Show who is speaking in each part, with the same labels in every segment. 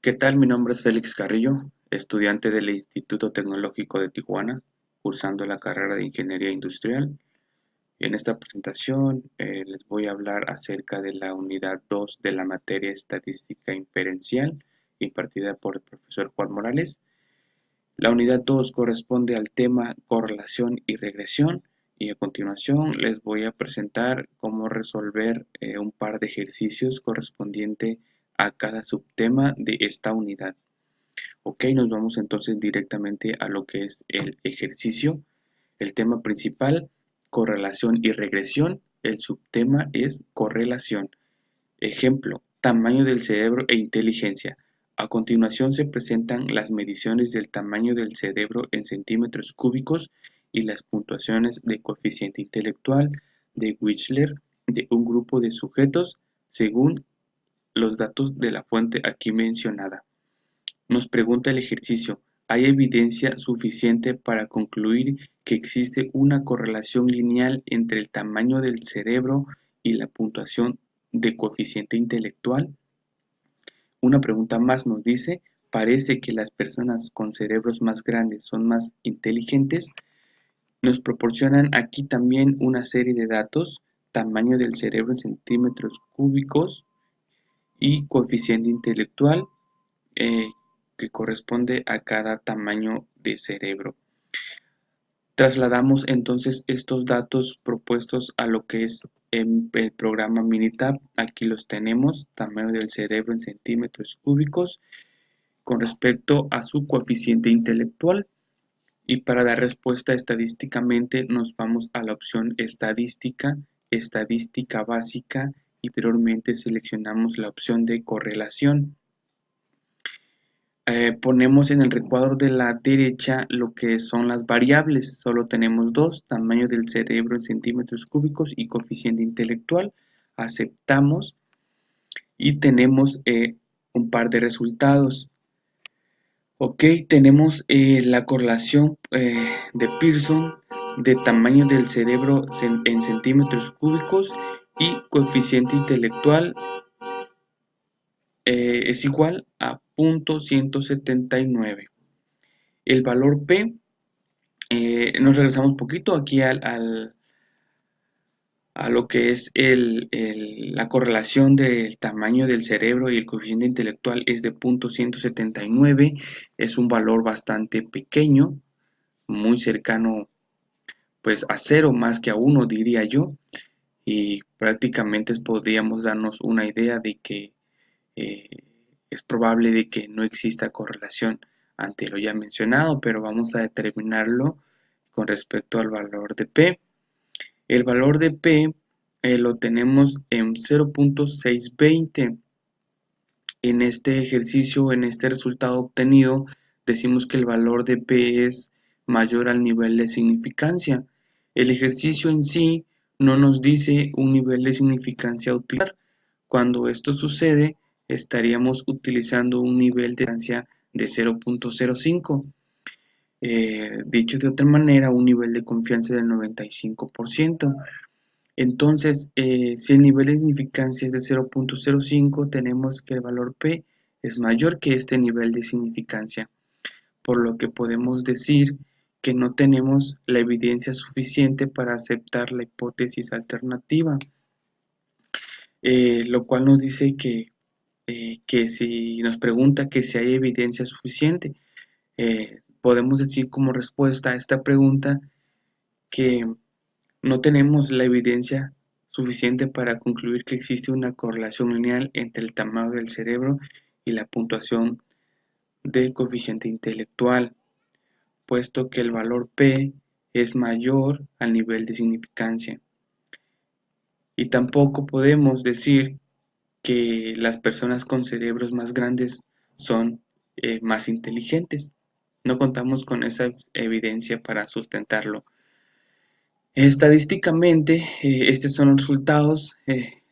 Speaker 1: ¿Qué tal? Mi nombre es Félix Carrillo, estudiante del Instituto Tecnológico de Tijuana, cursando la carrera de Ingeniería Industrial. En esta presentación les voy a hablar acerca de la unidad 2 de la materia Estadística Inferencial, impartida por el profesor Juan Morales. La unidad 2 corresponde al tema correlación y regresión, y a continuación les voy a presentar cómo resolver un par de ejercicios correspondiente a cada subtema de esta unidad. Ok, nos vamos entonces directamente a lo que es el ejercicio. El tema principal, correlación y regresión. El subtema es correlación. Ejemplo, tamaño del cerebro e inteligencia. A continuación se presentan las mediciones del tamaño del cerebro en centímetros cúbicos y las puntuaciones de coeficiente intelectual de Wechsler de un grupo de sujetos según los datos de la fuente aquí mencionada. Nos pregunta el ejercicio, ¿hay evidencia suficiente para concluir que existe una correlación lineal entre el tamaño del cerebro y la puntuación de coeficiente intelectual? Una pregunta más nos dice, ¿parece que las personas con cerebros más grandes son más inteligentes? Nos proporcionan aquí también una serie de datos, tamaño del cerebro en centímetros cúbicos y coeficiente intelectual, eh, que corresponde a cada tamaño de cerebro. Trasladamos entonces estos datos propuestos a lo que es el programa Minitab. Aquí los tenemos, tamaño del cerebro en centímetros cúbicos con respecto a su coeficiente intelectual. Y para dar respuesta estadísticamente nos vamos a la opción estadística, estadística básica y posteriormente seleccionamos la opción de correlación. Ponemos en el recuadro de la derecha lo que son las variables. Solo tenemos dos, tamaño del cerebro en centímetros cúbicos y coeficiente intelectual. Aceptamos y tenemos un par de resultados. Ok, tenemos la correlación de Pearson de tamaño del cerebro en centímetros cúbicos y coeficiente intelectual es igual a 0.179. El valor P, nos regresamos un poquito aquí a lo que es la correlación del tamaño del cerebro y el coeficiente intelectual es de 0.179, es un valor bastante pequeño, muy cercano pues a 0 más que a 1 diría yo, y prácticamente podríamos darnos una idea de que eh, es probable de que no exista correlación ante lo ya mencionado, pero vamos a determinarlo con respecto al valor de P. El valor de P lo tenemos en 0.620. En este ejercicio, en este resultado obtenido, decimos que el valor de P es mayor al nivel de significancia. El ejercicio en sí no nos dice un nivel de significancia a utilizar. Cuando esto sucede, estaríamos utilizando un nivel de significancia de 0.05. Dicho de otra manera, un nivel de confianza del 95%. Entonces, si el nivel de significancia es de 0.05, tenemos que el valor P es mayor que este nivel de significancia, por lo que podemos decir que no tenemos la evidencia suficiente para aceptar la hipótesis alternativa, lo cual nos dice que si nos pregunta que si hay evidencia suficiente, podemos decir como respuesta a esta pregunta que no tenemos la evidencia suficiente para concluir que existe una correlación lineal entre el tamaño del cerebro y la puntuación del coeficiente intelectual, puesto que el valor P es mayor al nivel de significancia. Y tampoco podemos decir que las personas con cerebros más grandes son más inteligentes. No contamos con esa evidencia para sustentarlo. Estadísticamente, estos son los resultados.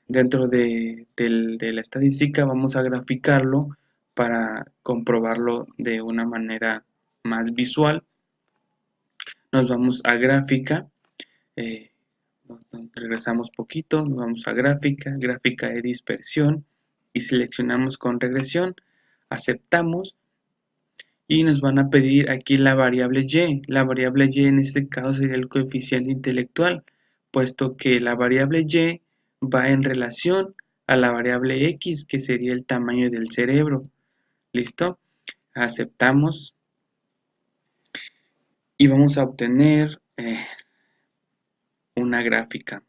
Speaker 1: Dentro de la estadística vamos a graficarlo para comprobarlo de una manera más visual. Nos vamos a gráfica, eh, regresamos poquito, nos vamos a gráfica, gráfica de dispersión y seleccionamos con regresión. Aceptamos y nos van a pedir aquí la variable y. La variable y en este caso sería el coeficiente intelectual, puesto que la variable y va en relación a la variable x, que sería el tamaño del cerebro. ¿Listo? Aceptamos y vamos a obtener una gráfica.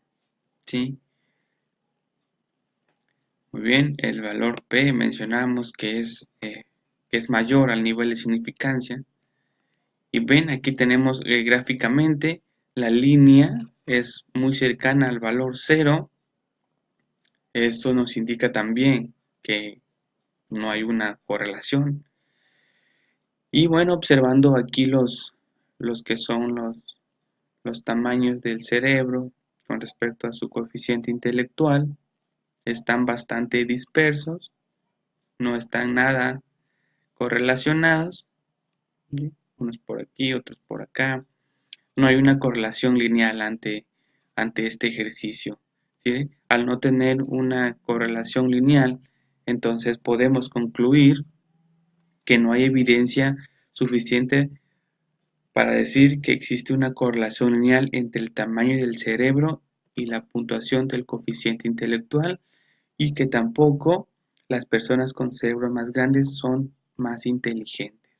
Speaker 1: ¿Sí? Muy bien, el valor P mencionamos que es mayor al nivel de significancia. Y ven, aquí tenemos gráficamente la línea es muy cercana al valor 0. Esto nos indica también que no hay una correlación. Y bueno, observando aquí los que son los tamaños del cerebro con respecto a su coeficiente intelectual, están bastante dispersos, no están nada correlacionados, ¿sí? Unos por aquí, otros por acá. No hay una correlación lineal ante este ejercicio, ¿sí? Al no tener una correlación lineal, entonces podemos concluir que no hay evidencia suficiente para decir que existe una correlación lineal entre el tamaño del cerebro y la puntuación del coeficiente intelectual, y que tampoco las personas con cerebros más grandes son más inteligentes.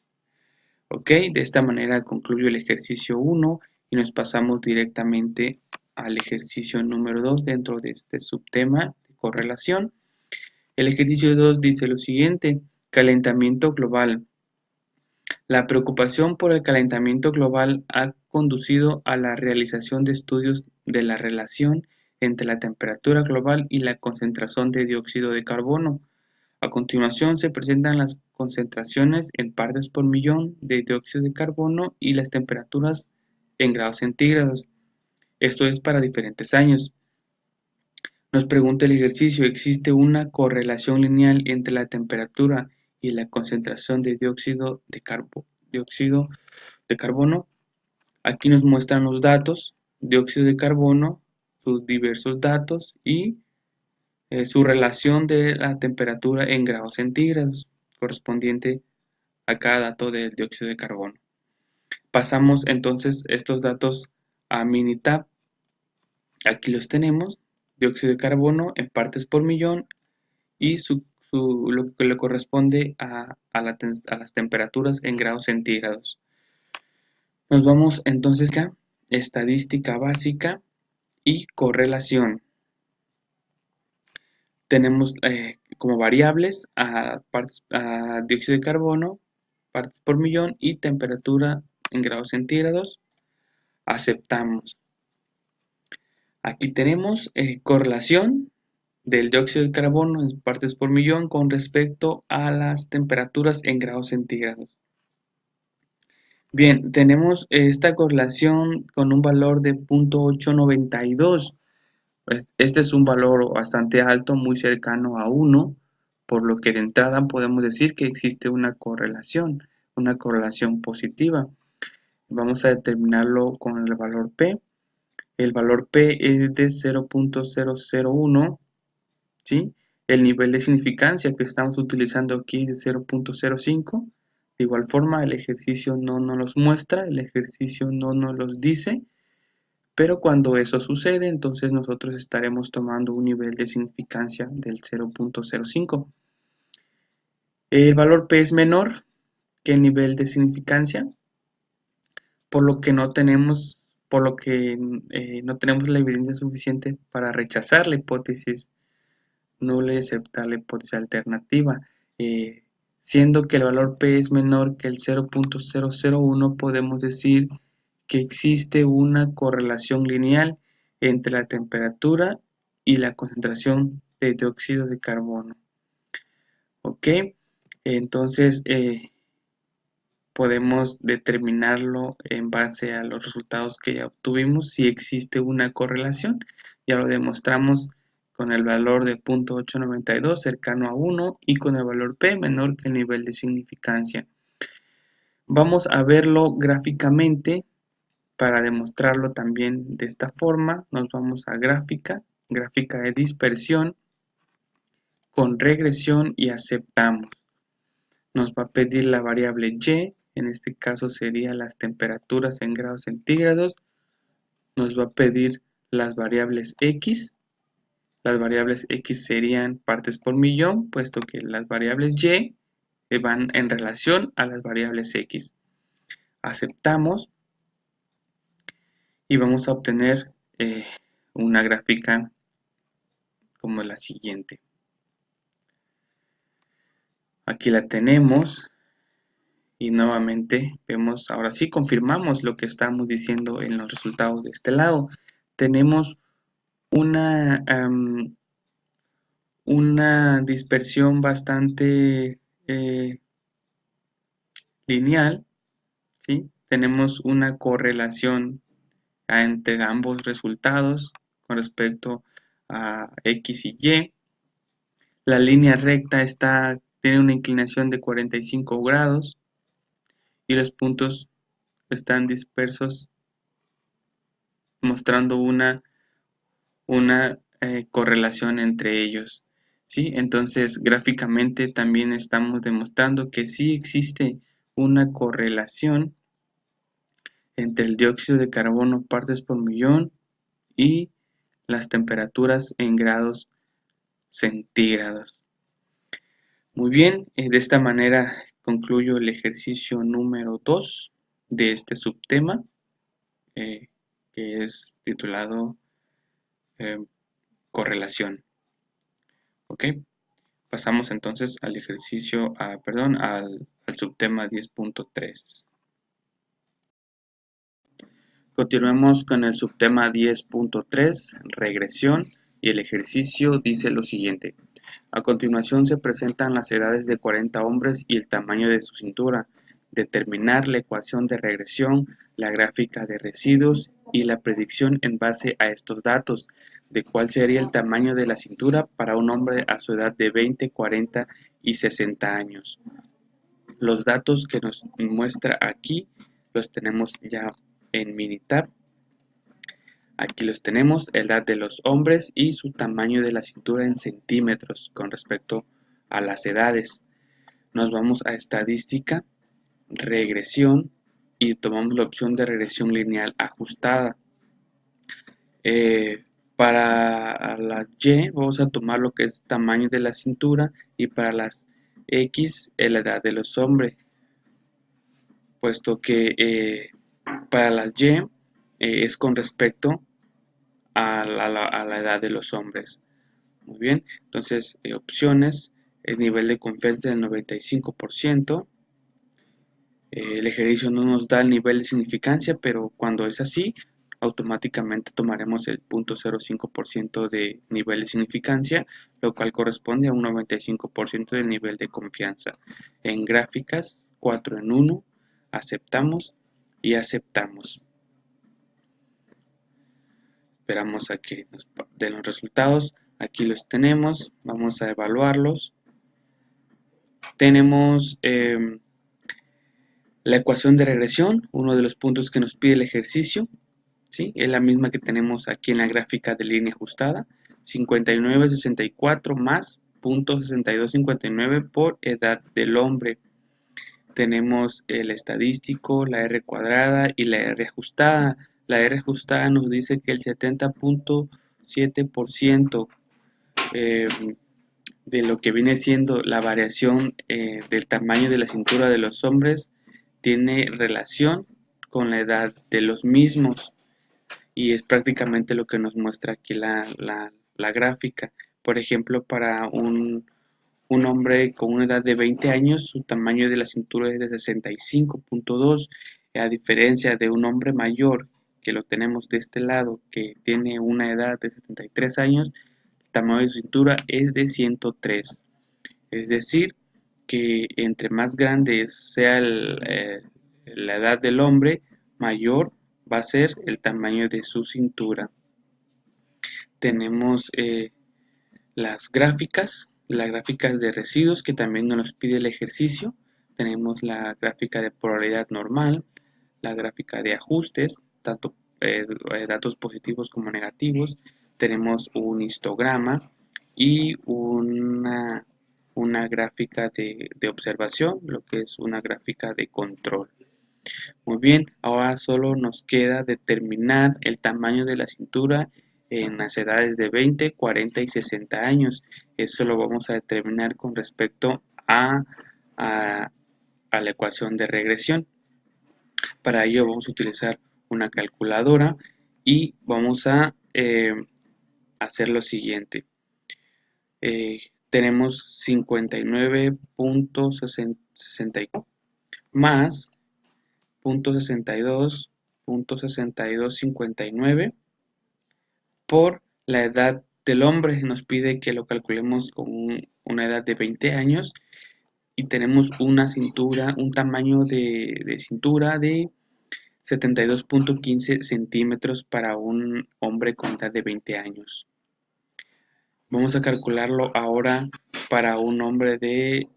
Speaker 1: Ok, de esta manera concluyo el ejercicio 1 y nos pasamos directamente al ejercicio número 2 dentro de este subtema de correlación. El ejercicio 2 dice lo siguiente: calentamiento global. La preocupación por el calentamiento global ha conducido a la realización de estudios de la relación entre la temperatura global y la concentración de dióxido de carbono. A continuación se presentan las concentraciones en partes por millón de dióxido de carbono y las temperaturas en grados centígrados. Esto es para diferentes años. Nos pregunta el ejercicio: ¿existe una correlación lineal entre la temperatura y la concentración de dióxido de carbono? Aquí nos muestran los datos, dióxido de carbono, sus diversos datos y su relación de la temperatura en grados centígrados correspondiente a cada dato del dióxido de carbono. Pasamos entonces estos datos a Minitab. Aquí los tenemos: dióxido de carbono en partes por millón y lo que le corresponde a las temperaturas en grados centígrados. Nos vamos entonces a estadística básica y correlación. Tenemos como variables a dióxido de carbono, partes por millón y temperatura en grados centígrados. Aceptamos. Aquí tenemos correlación del dióxido de carbono en partes por millón con respecto a las temperaturas en grados centígrados. Bien, tenemos esta correlación con un valor de 0.892. Este es un valor bastante alto, muy cercano a 1, por lo que de entrada podemos decir que existe una correlación positiva. Vamos a determinarlo con el valor P. El valor P es de 0.001, ¿sí? El nivel de significancia que estamos utilizando aquí es de 0.05. De igual forma, el ejercicio no nos los muestra, el ejercicio no nos los dice, pero cuando eso sucede, entonces nosotros estaremos tomando un nivel de significancia del 0.05. El valor P es menor que el nivel de significancia, por lo que no tenemos la evidencia suficiente para rechazar la hipótesis nula y aceptar la hipótesis alternativa. Siendo que el valor P es menor que el 0.001, podemos decir que existe una correlación lineal entre la temperatura y la concentración de dióxido de carbono. ¿Ok? Entonces, podemos determinarlo en base a los resultados que ya obtuvimos si existe una correlación. Ya lo demostramos con el valor de 0.892 cercano a 1 y con el valor P menor que el nivel de significancia. Vamos a verlo gráficamente. Para demostrarlo también de esta forma, nos vamos a gráfica de dispersión con regresión y aceptamos. nos va a pedir la variable y, en este caso sería las temperaturas en grados centígrados, nos va a pedir las variables x. Las variables x serían partes por millón, puesto que las variables y van en relación a las variables x. Aceptamos y vamos a obtener una gráfica como la siguiente. Aquí la tenemos y nuevamente vemos, ahora sí confirmamos lo que estamos diciendo en los resultados de este lado. Tenemos una dispersión bastante lineal, ¿sí? Tenemos una correlación entre ambos resultados con respecto a x y y. La línea recta tiene una inclinación de 45 grados y los puntos están dispersos, mostrando una correlación entre ellos, ¿sí? Entonces, gráficamente también estamos demostrando que sí existe una correlación entre el dióxido de carbono partes por millón y las temperaturas en grados centígrados. Muy bien, de esta manera concluyo el ejercicio número 2 de este subtema, que es titulado correlación. Ok, pasamos entonces al ejercicio, al subtema 10.3. Continuemos con el subtema 10.3, regresión, y el ejercicio dice lo siguiente. A continuación se presentan las edades de 40 hombres y el tamaño de su cintura. Determinar la ecuación de regresión, la gráfica de residuos y la predicción en base a estos datos de cuál sería el tamaño de la cintura para un hombre a su edad de 20, 40 y 60 años. Los datos que nos muestra aquí los tenemos ya en Minitab. Aquí los tenemos, edad de los hombres y su tamaño de la cintura en centímetros con respecto a las edades. Nos vamos a estadística, regresión y tomamos la opción de regresión lineal ajustada. Para las Y vamos a tomar lo que es tamaño de la cintura y para las X la edad de los hombres, puesto que para las Y es con respecto a la edad de los hombres. Muy bien, entonces opciones, el nivel de confianza del 95%. El ejercicio no nos da el nivel de significancia, pero cuando es así, automáticamente tomaremos el 0.05% de nivel de significancia, lo cual corresponde a un 95% del nivel de confianza. En gráficas, 4 en 1, aceptamos y aceptamos. Esperamos a que nos den los resultados. Aquí los tenemos, vamos a evaluarlos. Tenemos la ecuación de regresión, uno de los puntos que nos pide el ejercicio, ¿sí? Es la misma que tenemos aquí en la gráfica de línea ajustada, 59,64 más 0.6259 por edad del hombre. Tenemos el estadístico, la R cuadrada y la R ajustada. La R ajustada nos dice que el 70.7% de lo que viene siendo la variación del tamaño de la cintura de los hombres tiene relación con la edad de los mismos, y es prácticamente lo que nos muestra aquí la gráfica. Por ejemplo, para un hombre con una edad de 20 años, su tamaño de la cintura es de 65.2, a diferencia de un hombre mayor, que lo tenemos de este lado, que tiene una edad de 73 años, el tamaño de su cintura es de 103. Es decir, que entre más grande sea la edad del hombre, mayor va a ser el tamaño de su cintura. Tenemos las gráficas de residuos que también nos pide el ejercicio. Tenemos la gráfica de polaridad normal, la gráfica de ajustes, tanto datos positivos como negativos. Tenemos un histograma y una una gráfica de observación, lo que es una gráfica de control. Muy bien, ahora solo nos queda determinar el tamaño de la cintura en las edades de 20, 40 y 60 años. Eso lo vamos a determinar con respecto a la ecuación de regresión. Para ello vamos a utilizar una calculadora y vamos a hacer lo siguiente. Tenemos 59.64 más 0.62.6259 por la edad del hombre. Nos pide que lo calculemos con una edad de 20 años y tenemos una cintura, un tamaño de cintura de 72.15 centímetros para un hombre con edad de 20 años. Vamos a calcularlo ahora para un hombre de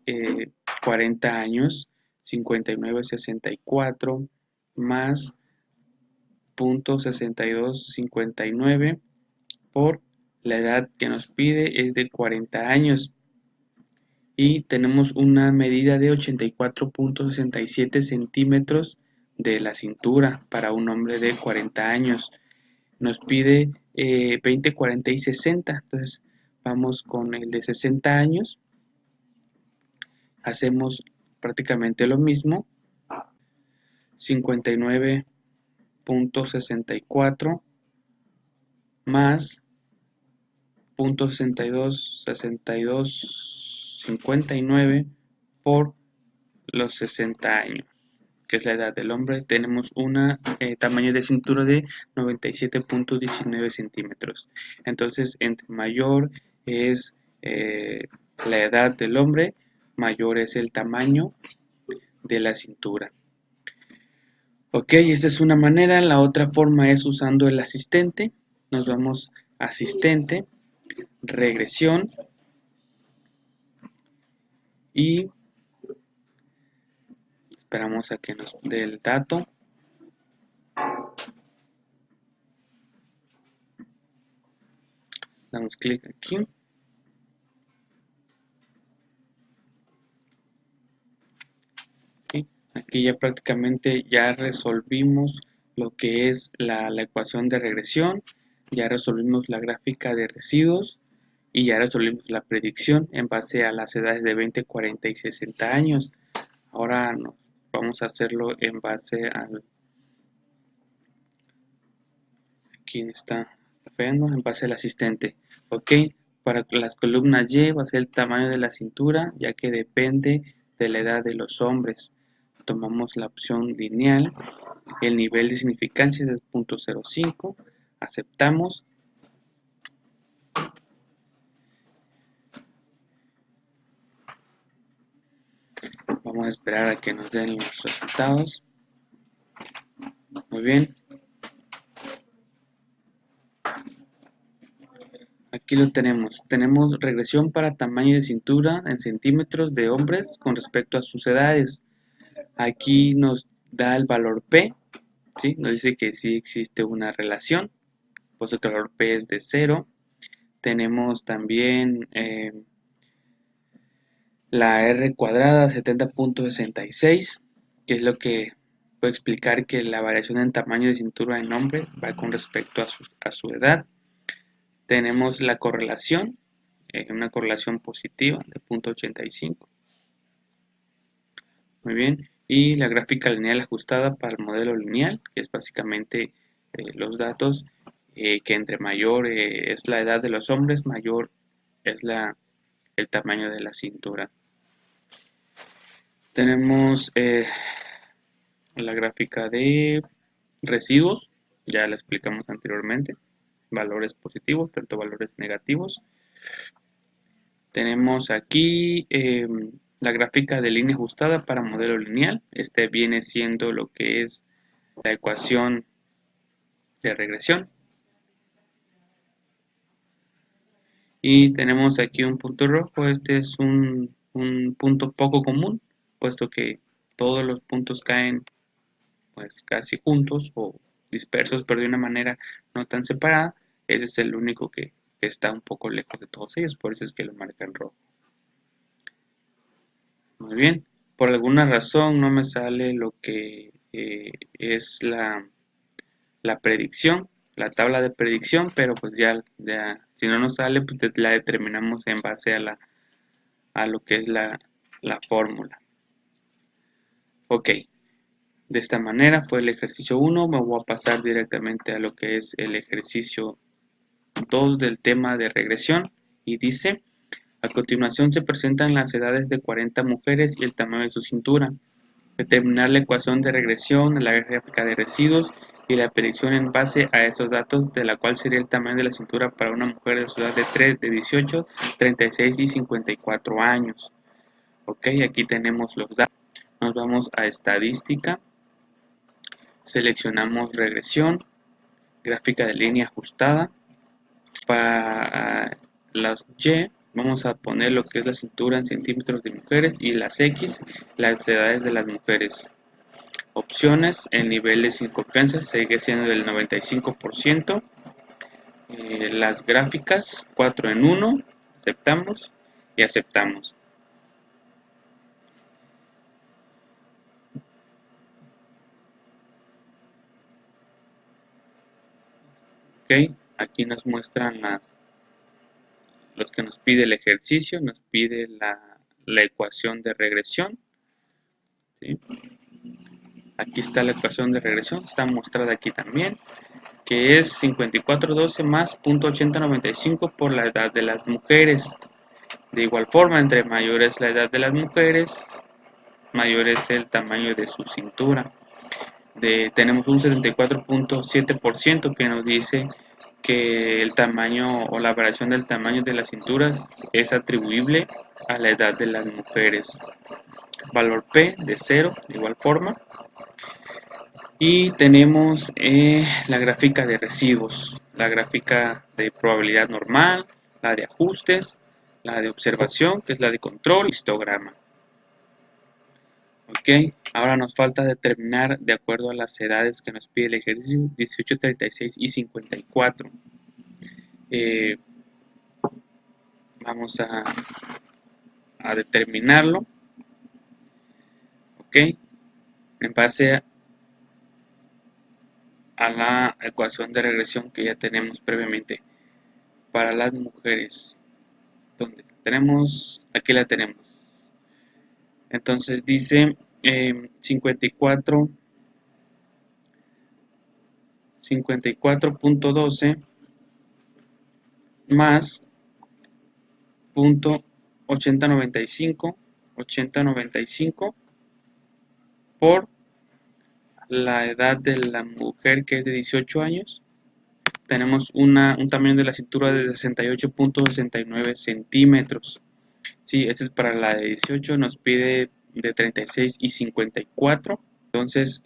Speaker 1: 40 años, 59.64 más 0.6259 por la edad que nos pide es de 40 años. Y tenemos una medida de 84.67 centímetros de la cintura para un hombre de 40 años. Nos pide 20, 40 y 60. Entonces vamos con el de 60 años. Hacemos prácticamente lo mismo. 59.64 más 0.6259 por los 60 años, que es la edad del hombre. Tenemos un tamaño de cintura de 97.19 centímetros. Entonces, entre mayor es la edad del hombre, mayor es el tamaño de la cintura. Ok, esta es una manera. La otra forma es usando el asistente. Nos vamos a asistente, regresión y esperamos a que nos dé el dato. Damos clic aquí. Aquí ya prácticamente ya resolvimos lo que es la ecuación de regresión, ya resolvimos la gráfica de residuos y ya resolvimos la predicción en base a las edades de 20, 40 y 60 años. Ahora vamos a hacerlo en base al... Aquí está fallando, en base al asistente. Ok, para las columnas Y va a ser el tamaño de la cintura, ya que depende de la edad de los hombres. Tomamos la opción lineal, el nivel de significancia es 0.05, aceptamos. Vamos a esperar a que nos den los resultados. Muy bien. Aquí lo tenemos. Tenemos regresión para tamaño de cintura en centímetros de hombres con respecto a sus edades. Aquí nos da el valor P, ¿sí? Nos dice que sí existe una relación, puesto que el valor P es de 0. Tenemos también la R cuadrada 70.66, que es lo que puede explicar que la variación en tamaño de cintura en hombre va con respecto a su edad. Tenemos la correlación, una correlación positiva de 0.85. Muy bien. Y la gráfica lineal ajustada para el modelo lineal, que es básicamente los datos, que entre mayor es la edad de los hombres, mayor es el tamaño de la cintura. Tenemos la gráfica de residuos, ya la explicamos anteriormente, valores positivos, tanto valores negativos. Tenemos aquí la gráfica de línea ajustada para modelo lineal. Este viene siendo lo que es la ecuación de regresión. Y tenemos aquí un punto rojo. Este es un punto poco común, puesto que todos los puntos caen pues casi juntos o dispersos, pero de una manera no tan separada. Ese es el único que está un poco lejos de todos ellos, por eso es que lo marcan rojo. Muy bien, por alguna razón no me sale lo que es la predicción, la tabla de predicción, pero pues ya si no nos sale, pues la determinamos en base a lo que es la fórmula. Ok, de esta manera fue el ejercicio 1, me voy a pasar directamente a lo que es el ejercicio 2 del tema de regresión y dice: a continuación se presentan las edades de 40 mujeres y el tamaño de su cintura. Determinar la ecuación de regresión, la gráfica de residuos y la predicción en base a estos datos, de la cual sería el tamaño de la cintura para una mujer de su edad de 18, 36 y 54 años. Ok, aquí tenemos los datos. Nos vamos a estadística, seleccionamos regresión, gráfica de línea ajustada. Para las Y vamos a poner lo que es la cintura en centímetros de mujeres y las X, las edades de las mujeres. Opciones, el nivel de sin confianza sigue siendo del 95%. Las gráficas 4 en 1, aceptamos y aceptamos. Ok, aquí nos muestran los que nos pide el ejercicio, nos pide la ecuación de regresión. ¿Sí? Aquí está la ecuación de regresión, está mostrada aquí también, que es 5412 más .8095 por la edad de las mujeres. De igual forma, entre mayor es la edad de las mujeres, mayor es el tamaño de su cintura. Tenemos un 74.7% que nos dice que el tamaño o la variación del tamaño de las cinturas es atribuible a la edad de las mujeres. Valor P de 0, de igual forma. Y tenemos la gráfica de residuos, la gráfica de probabilidad normal, la de ajustes, la de observación, que es la de control, histograma. Ok, ahora nos falta determinar de acuerdo a las edades que nos pide el ejercicio 18, 36 y 54. Vamos a determinarlo. Ok, en base a la ecuación de regresión que ya tenemos previamente para las mujeres. Donde tenemos, aquí la tenemos. Entonces dice 54.12 más .8095 por la edad de la mujer, que es de 18 años. Tenemos un tamaño de la cintura de 68.69 centímetros. Sí, este es para la de 18, nos pide de 36 y 54. Entonces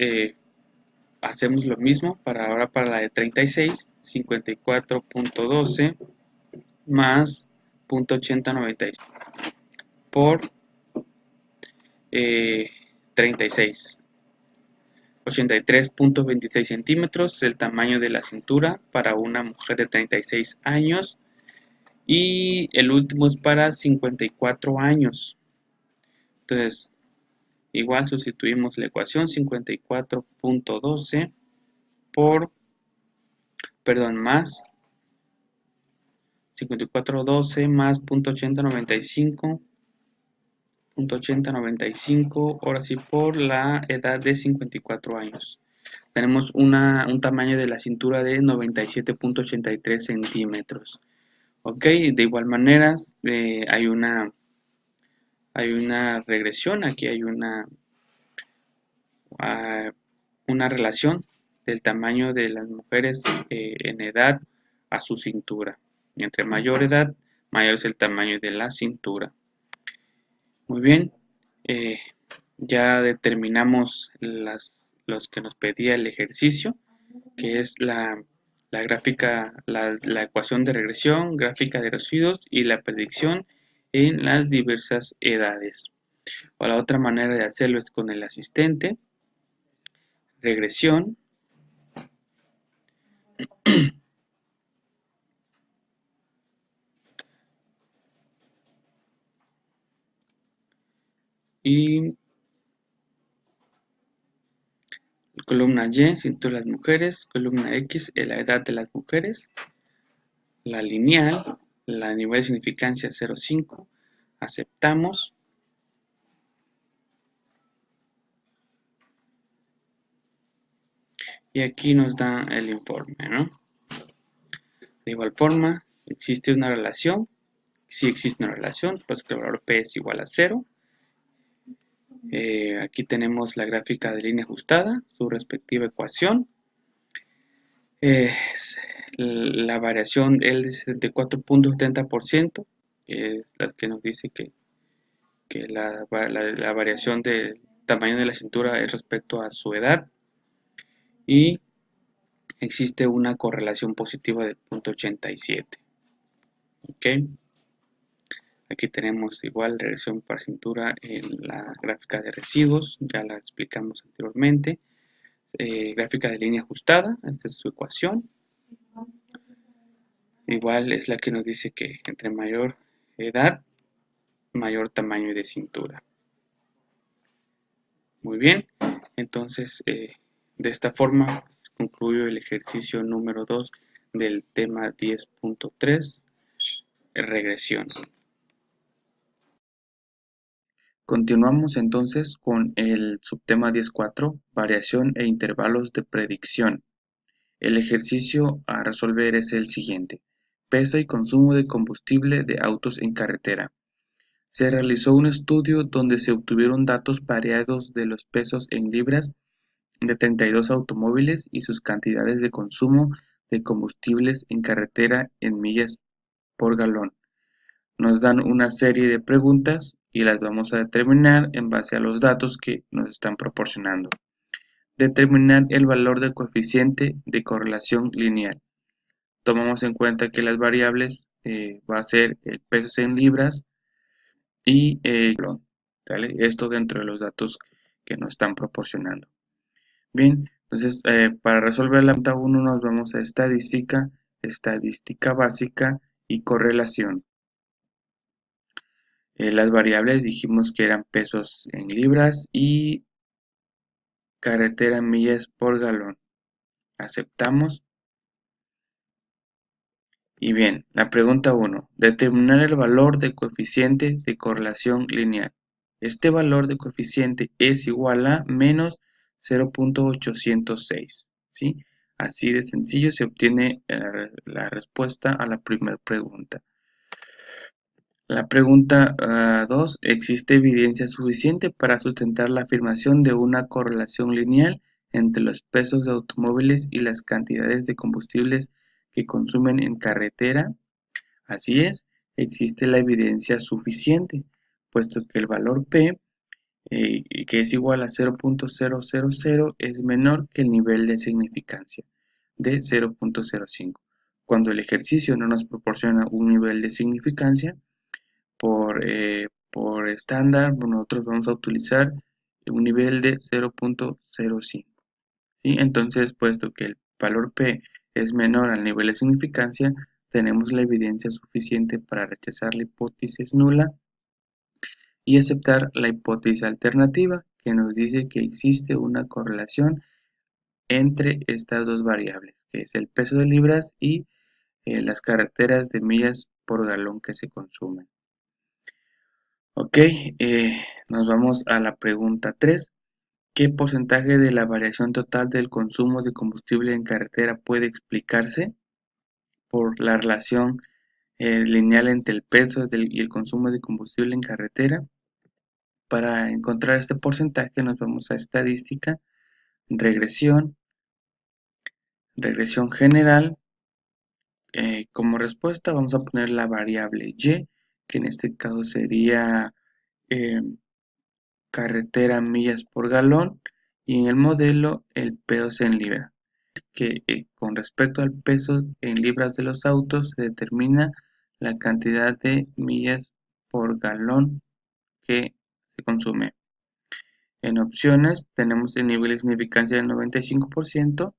Speaker 1: hacemos lo mismo ahora para la de 36, 54.12 más .8095 por 36. 83.26 centímetros, el tamaño de la cintura para una mujer de 36 años. Y el último es para 54 años. Entonces, igual sustituimos la ecuación 54.12 por, perdón, más 54.12 más .8095, ahora sí, por la edad de 54 años. Tenemos un tamaño de la cintura de 97.83 centímetros. Ok, de igual manera hay una regresión, aquí hay una relación del tamaño de las mujeres en edad a su cintura. Y entre mayor edad, mayor es el tamaño de la cintura. Muy bien, ya determinamos los que nos pedía el ejercicio, que es la gráfica, la ecuación de regresión, gráfica de residuos y la predicción en las diversas edades. O la otra manera de hacerlo es con el asistente, regresión, Y columna Y, cintura de las mujeres. Columna X, la edad de las mujeres. La lineal, la nivel de significancia 0,5. Aceptamos. Y aquí nos da el informe, ¿no? De igual forma, existe una relación. Si existe una relación, pues que el valor P es igual a 0. Aquí tenemos la gráfica de línea ajustada, su respectiva ecuación. La variación es de 4.70%, que es la que nos dice que la variación del tamaño de la cintura es respecto a su edad. Y existe una correlación positiva de 0.87. ¿Ok? Aquí tenemos igual regresión por cintura en la gráfica de residuos, ya la explicamos anteriormente. Gráfica de línea ajustada, esta es su ecuación. Igual es la que nos dice que entre mayor edad, mayor tamaño de cintura. Muy bien, entonces de esta forma concluyo el ejercicio número 2 del tema 10.3, regresión. Continuamos entonces con el subtema 10.4, variación e intervalos de predicción. El ejercicio a resolver es el siguiente. Peso y consumo de combustible de autos en carretera. Se realizó un estudio donde se obtuvieron datos variados de los pesos en libras de 32 automóviles y sus cantidades de consumo de combustibles en carretera en millas por galón. Nos dan una serie de preguntas y las vamos a determinar en base a los datos que nos están proporcionando. Determinar el valor del coeficiente de correlación lineal. Tomamos en cuenta que las variables va a ser el peso en libras y ¿sale? Esto dentro de los datos que nos están proporcionando. Bien, entonces para resolver la pregunta 1 nos vamos a estadística, estadística básica y correlación. Las variables dijimos que eran pesos en libras y carretera en millas por galón. Aceptamos. Y bien, la pregunta 1. Determinar el valor de coeficiente de correlación lineal. Este valor de coeficiente es igual a menos 0.806. ¿Sí? Así de sencillo se obtiene la respuesta a la primera pregunta. La pregunta 2. ¿Existe evidencia suficiente para sustentar la afirmación de una correlación lineal entre los pesos de automóviles y las cantidades de combustibles que consumen en carretera? Así es, existe la evidencia suficiente, puesto que el valor P, que es igual a 0.000, es menor que el nivel de significancia de 0.05. Cuando el ejercicio no nos proporciona un nivel de significancia, por estándar, nosotros vamos a utilizar un nivel de 0.05. ¿Sí? Entonces, puesto que el valor P es menor al nivel de significancia, tenemos la evidencia suficiente para rechazar la hipótesis nula y aceptar la hipótesis alternativa, que nos dice que existe una correlación entre estas dos variables, que es el peso de libras y las carreteras de millas por galón que se consumen. Ok, nos vamos a la pregunta 3. ¿Qué porcentaje de la variación total del consumo de combustible en carretera puede explicarse por la relación lineal entre el peso y el consumo de combustible en carretera? Para encontrar este porcentaje nos vamos a estadística, regresión, regresión general. Como respuesta vamos a poner la variable y, que en este caso sería carretera millas por galón, y en el modelo el peso en libra, que con respecto al peso en libras de los autos se determina la cantidad de millas por galón que se consume. En opciones tenemos el nivel de significancia del 95%,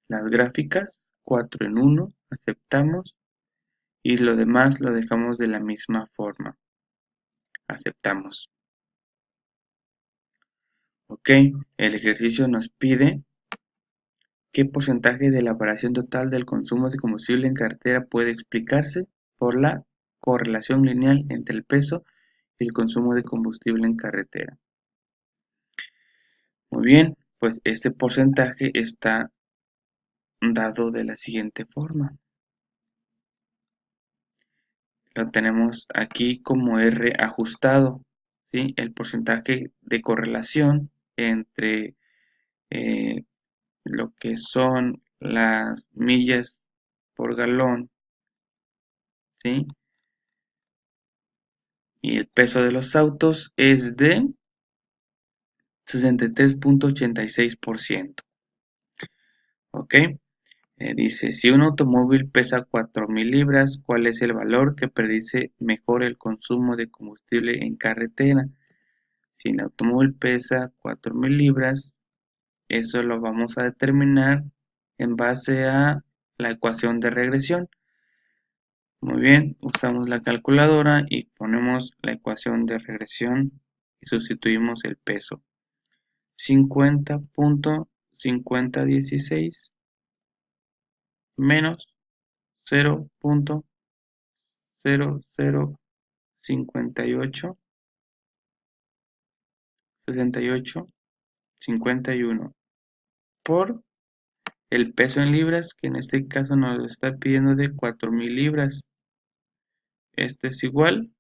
Speaker 1: las gráficas 4 en 1, aceptamos, y lo demás lo dejamos de la misma forma, aceptamos. Ok, el ejercicio nos pide qué porcentaje de la variación total del consumo de combustible en carretera puede explicarse por la correlación lineal entre el peso y el consumo de combustible en carretera. Muy bien, pues ese porcentaje está dado de la siguiente forma. Lo tenemos aquí como R ajustado, ¿sí? El porcentaje de correlación entre eh, lo que son las millas por galón, ¿sí? Y el peso de los autos es de 63.86%. ¿Ok? Dice, si un automóvil pesa 4.000 libras, ¿cuál es el valor que predice mejor el consumo de combustible en carretera? Si el automóvil pesa 4.000 libras, eso lo vamos a determinar en base a la ecuación de regresión. Muy bien, usamos la calculadora y ponemos la ecuación de regresión y sustituimos el peso. 50.5016 menos 0.00586851 por el peso en libras, que en este caso nos está pidiendo de 4.000 libras. Esto es igual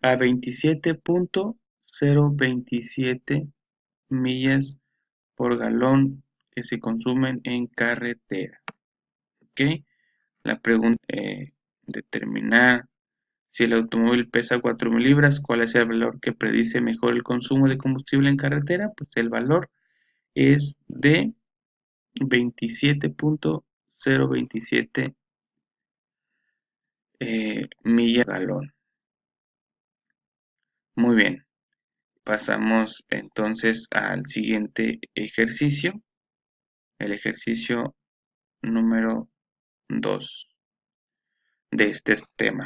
Speaker 1: a 27.027 millas por galón que se consumen en carretera. ¿Ok? La pregunta determinar si el automóvil pesa 4.000 libras, ¿cuál es el valor que predice mejor el consumo de combustible en carretera? Pues el valor es de 27.027 millas por galón. Muy bien, pasamos entonces al siguiente ejercicio, el ejercicio número 2 de este tema.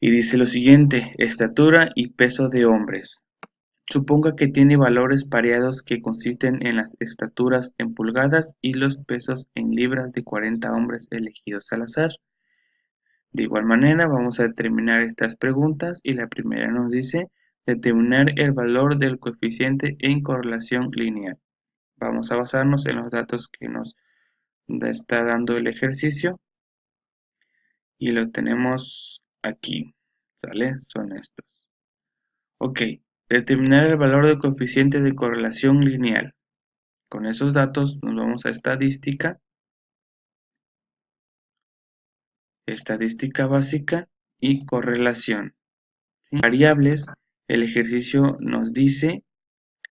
Speaker 1: Y dice lo siguiente, estatura y peso de hombres. Suponga que tiene valores pareados que consisten en las estaturas en pulgadas y los pesos en libras de 40 hombres elegidos al azar. De igual manera, vamos a determinar estas preguntas y la primera nos dice determinar el valor del coeficiente en correlación lineal. Vamos a basarnos en los datos que nos está dando el ejercicio y lo tenemos aquí, ¿sale? Son estos. Ok, determinar el valor del coeficiente de correlación lineal. Con esos datos nos vamos a estadística, estadística básica y correlación. ¿Sí? Variables, el ejercicio nos dice,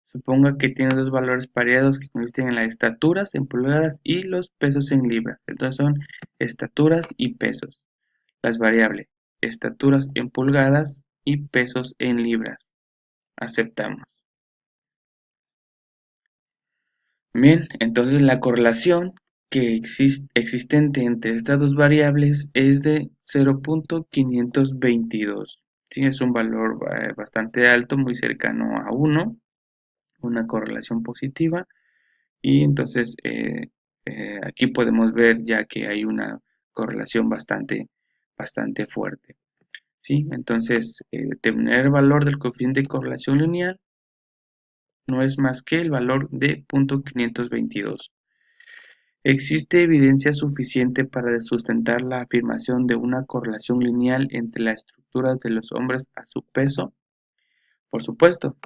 Speaker 1: suponga que tiene dos valores pareados que consisten en las estaturas en pulgadas y los pesos en libras. Entonces son estaturas y pesos. Las variables, estaturas en pulgadas y pesos en libras. Aceptamos. Bien, entonces la correlación que existente entre estas dos variables es de 0.522. Sí, es un valor bastante alto, muy cercano a 1, una correlación positiva. Y entonces aquí podemos ver ya que hay una correlación bastante fuerte. ¿Sí? Entonces, determinar el valor del coeficiente de correlación lineal no es más que el valor de 0.522. ¿Existe evidencia suficiente para sustentar la afirmación de una correlación lineal entre las estructuras de los hombres a su peso? Por supuesto.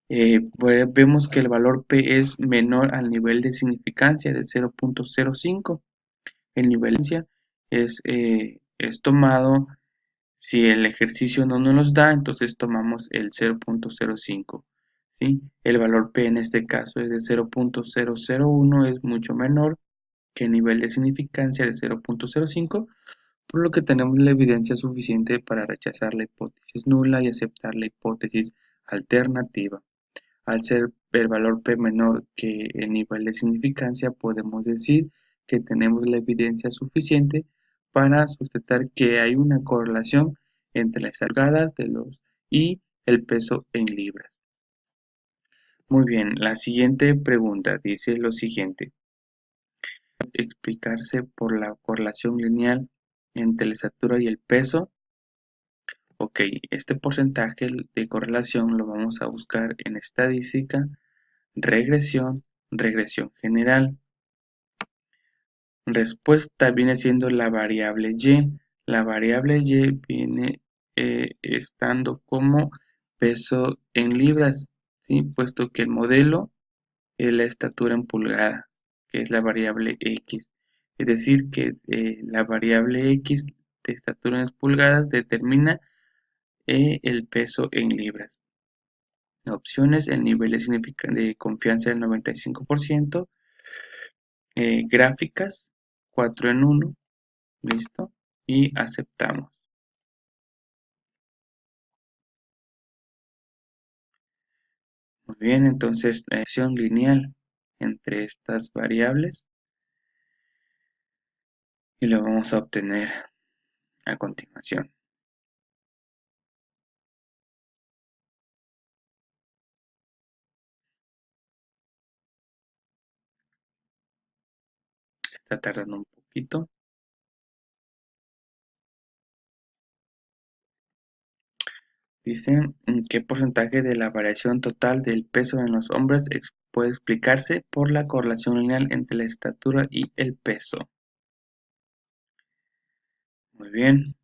Speaker 1: Pues vemos que el valor P es menor al nivel de significancia de 0.05. El nivel de significancia es tomado, si el ejercicio no nos los da, entonces tomamos el 0.05. ¿Sí? El valor P en este caso es de 0.001, es mucho menor que el nivel de significancia de 0.05, por lo que tenemos la evidencia suficiente para rechazar la hipótesis nula y aceptar la hipótesis alternativa. Al ser el valor P menor que el nivel de significancia, podemos decir que tenemos la evidencia suficiente para sustentar que hay una correlación entre las salgadas de los y el peso en libras. Muy bien, la siguiente pregunta dice lo siguiente. Explicarse por la correlación lineal entre la estatura y el peso. Ok, este porcentaje de correlación lo vamos a buscar en estadística, regresión, regresión general. Respuesta viene siendo la variable y. La variable y viene estando como peso en libras, ¿sí? Puesto que el modelo es la estatura en pulgadas, que es la variable x. Es decir, que la variable x de estatura en pulgadas determina el peso en libras. Opciones, el nivel de confianza del 95%, gráficas, 4 en 1, listo, y aceptamos. Muy bien, entonces la acción lineal entre estas variables y lo vamos a obtener a continuación. Está tardando un poquito. Dice, ¿qué porcentaje de la variación total del peso en los hombres puede explicarse por la correlación lineal entre la estatura y el peso? Muy bien,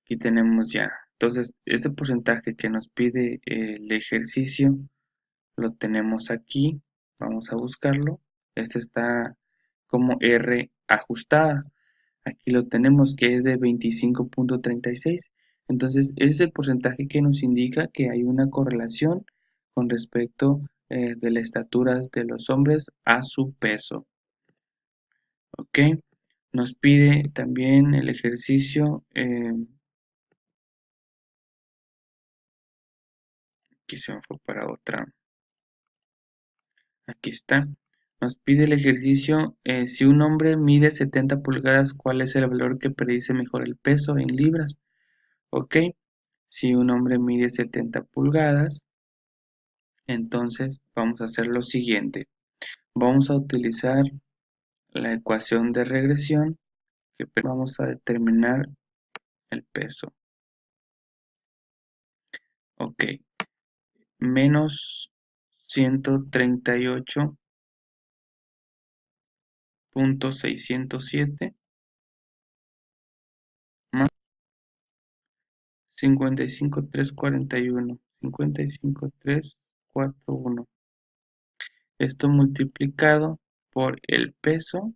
Speaker 1: aquí tenemos ya. Entonces, este porcentaje que nos pide el ejercicio lo tenemos aquí. Vamos a buscarlo. Este está como R ajustada. Aquí lo tenemos que es de 25.36. Entonces, es el porcentaje que nos indica que hay una correlación con respecto de las estaturas de los hombres a su peso. ¿Ok? Nos pide también el ejercicio. Aquí se me fue para otra. Aquí está. Nos pide el ejercicio. Si un hombre mide 70 pulgadas, ¿cuál es el valor que predice mejor el peso en libras? ¿Ok? Si un hombre mide 70 pulgadas, entonces vamos a hacer lo siguiente. Vamos a utilizar la ecuación de regresión que vamos a determinar el peso. Ok, menos 138.607 más 55.341. 55.341. Esto multiplicado por el peso.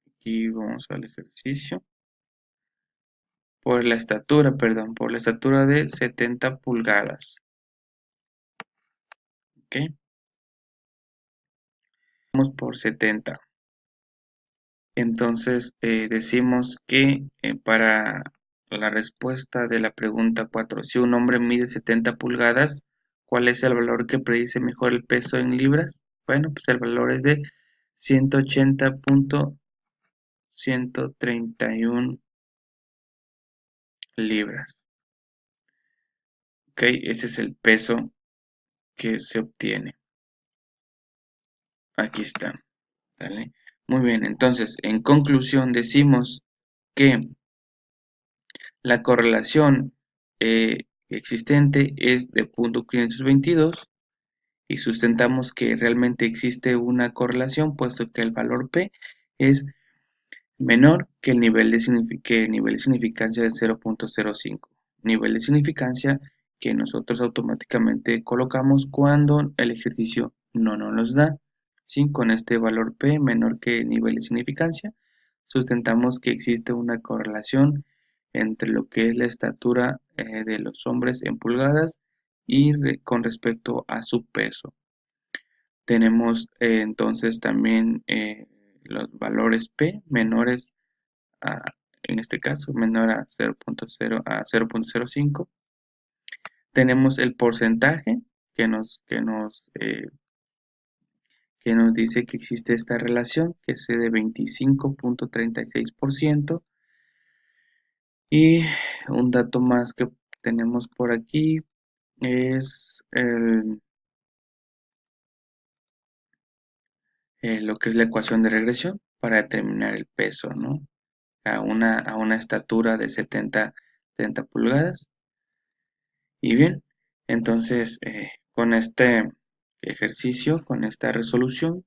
Speaker 1: Aquí vamos al ejercicio. Por la estatura, perdón, por la estatura de 70 pulgadas. ¿Ok? Vamos por 70. Entonces decimos que para la respuesta de la pregunta 4, si un hombre mide 70 pulgadas, ¿cuál es el valor que predice mejor el peso en libras? Bueno, pues el valor es de 180.131 libras. ¿Ok? Ese es el peso que se obtiene. Aquí está. ¿Vale? Muy bien, entonces, en conclusión decimos que la correlación existente es de 0.522 y sustentamos que realmente existe una correlación puesto que el valor P es menor que el nivel de, significancia de 0.05. Nivel de significancia que nosotros automáticamente colocamos cuando el ejercicio no nos los da. ¿Sí? Con este valor P menor que el nivel de significancia, sustentamos que existe una correlación entre lo que es la estatura de los hombres en pulgadas y con respecto a su peso. Tenemos entonces también los valores P menores a, en este caso, menor a 0.05. Tenemos el porcentaje que nos dice que existe esta relación, que es de 25.36%. Y un dato más que tenemos por aquí es lo que es la ecuación de regresión para determinar el peso, ¿no? A una estatura de 70 pulgadas. Y bien, entonces con este ejercicio, con esta resolución,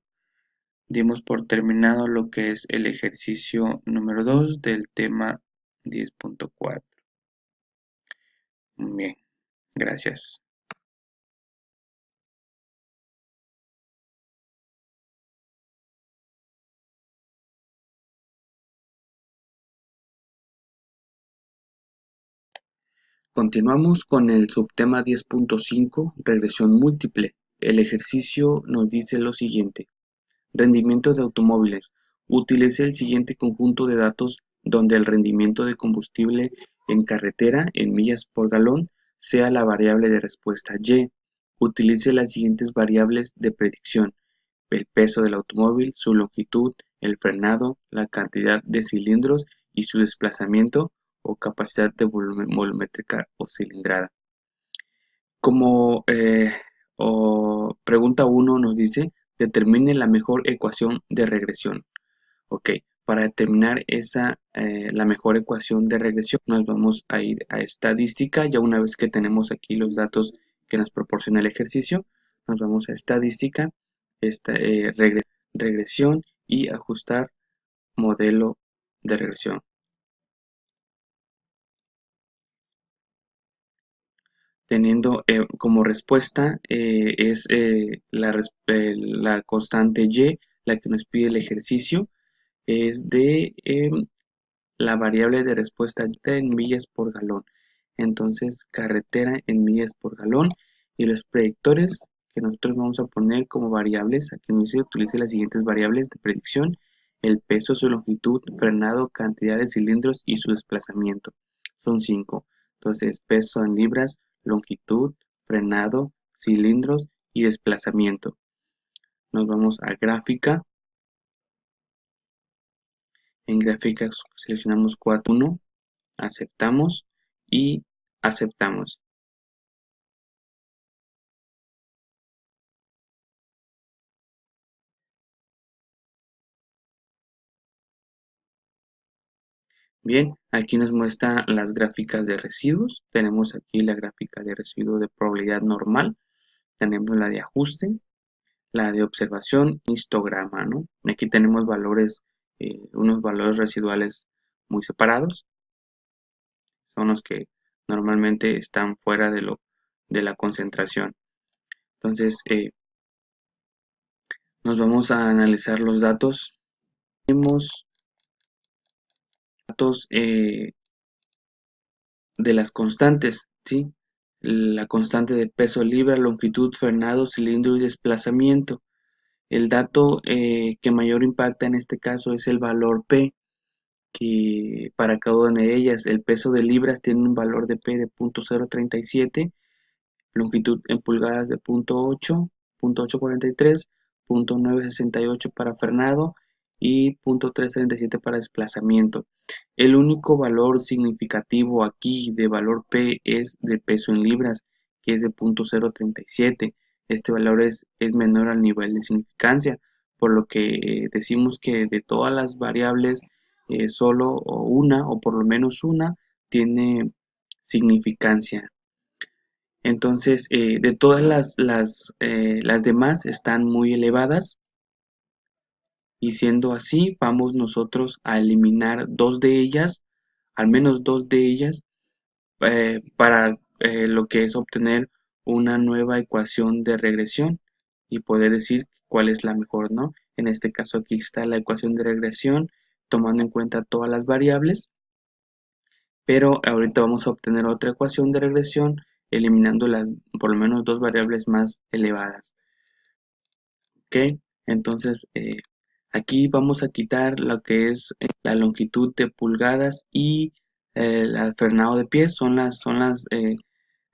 Speaker 1: dimos por terminado lo que es el ejercicio número 2 del tema 10.4. Bien, gracias. Continuamos con el subtema 10.5, regresión múltiple. El ejercicio nos dice lo siguiente. Rendimiento de automóviles. Utilice el siguiente conjunto de datos donde el rendimiento de combustible en carretera en millas por galón sea la variable de respuesta Y. Utilice las siguientes variables de predicción: el peso del automóvil, su longitud, el frenado, la cantidad de cilindros y su desplazamiento o capacidad de volumétrica o cilindrada. Como pregunta 1 nos dice, determine la mejor ecuación de regresión. Ok, para determinar la mejor ecuación de regresión, nos vamos a ir a estadística. Ya una vez que tenemos aquí los datos que nos proporciona el ejercicio, nos vamos a estadística, regresión y ajustar modelo de regresión. Teniendo como respuesta es la constante Y, la que nos pide el ejercicio, es de la variable de respuesta en millas por galón. Entonces, carretera en millas por galón, y los predictores que nosotros vamos a poner como variables, aquí nos dice utilice las siguientes variables de predicción: el peso, su longitud, frenado, cantidad de cilindros y su desplazamiento. Son 5. Entonces, peso en libras, longitud, frenado, cilindros y desplazamiento. Nos vamos a gráfica. En gráfica seleccionamos 4.1, aceptamos y aceptamos. Bien, aquí nos muestra las gráficas de residuos. Tenemos aquí la gráfica de residuo de probabilidad normal. Tenemos la de ajuste, la de observación, histograma, ¿no? Aquí tenemos unos valores residuales muy separados. Son los que normalmente están fuera de la concentración. Entonces, nos vamos a analizar los datos. Tenemos datos de las constantes, ¿sí? La constante de peso libra, longitud, frenado, cilindro y desplazamiento. El dato que mayor impacta en este caso es el valor P, que para cada una de ellas el peso de libras tiene un valor de P de 0.037, longitud en pulgadas de 0.8, 0.843, 0.968 para frenado y 0.337 para desplazamiento. El único valor significativo aquí de valor P es de peso en libras, que es de 0.037. Este valor es menor al nivel de significancia, por lo que decimos que de todas las variables, solo una o por lo menos una tiene significancia. Entonces, de todas las demás están muy elevadas, y siendo así, vamos nosotros a eliminar dos de ellas, al menos dos de ellas, para lo que es obtener una nueva ecuación de regresión y poder decir cuál es la mejor, ¿no? En este caso aquí está la ecuación de regresión tomando en cuenta todas las variables, pero ahorita vamos a obtener otra ecuación de regresión eliminando por lo menos dos variables más elevadas. ¿Ok? Entonces, aquí vamos a quitar lo que es la longitud de pulgadas y el frenado de pies,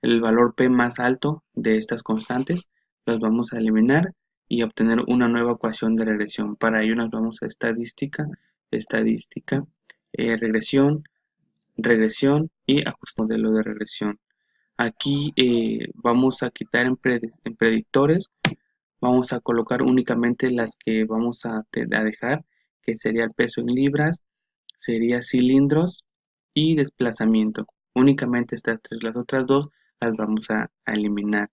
Speaker 1: el valor P más alto de estas constantes. Los vamos a eliminar y obtener una nueva ecuación de regresión. Para ello nos vamos a regresión y ajuste modelo de regresión. Aquí vamos a quitar en predictores, vamos a colocar únicamente las que vamos a dejar, que sería el peso en libras, sería cilindros y desplazamiento. Únicamente estas tres, las otras dos las vamos a eliminar.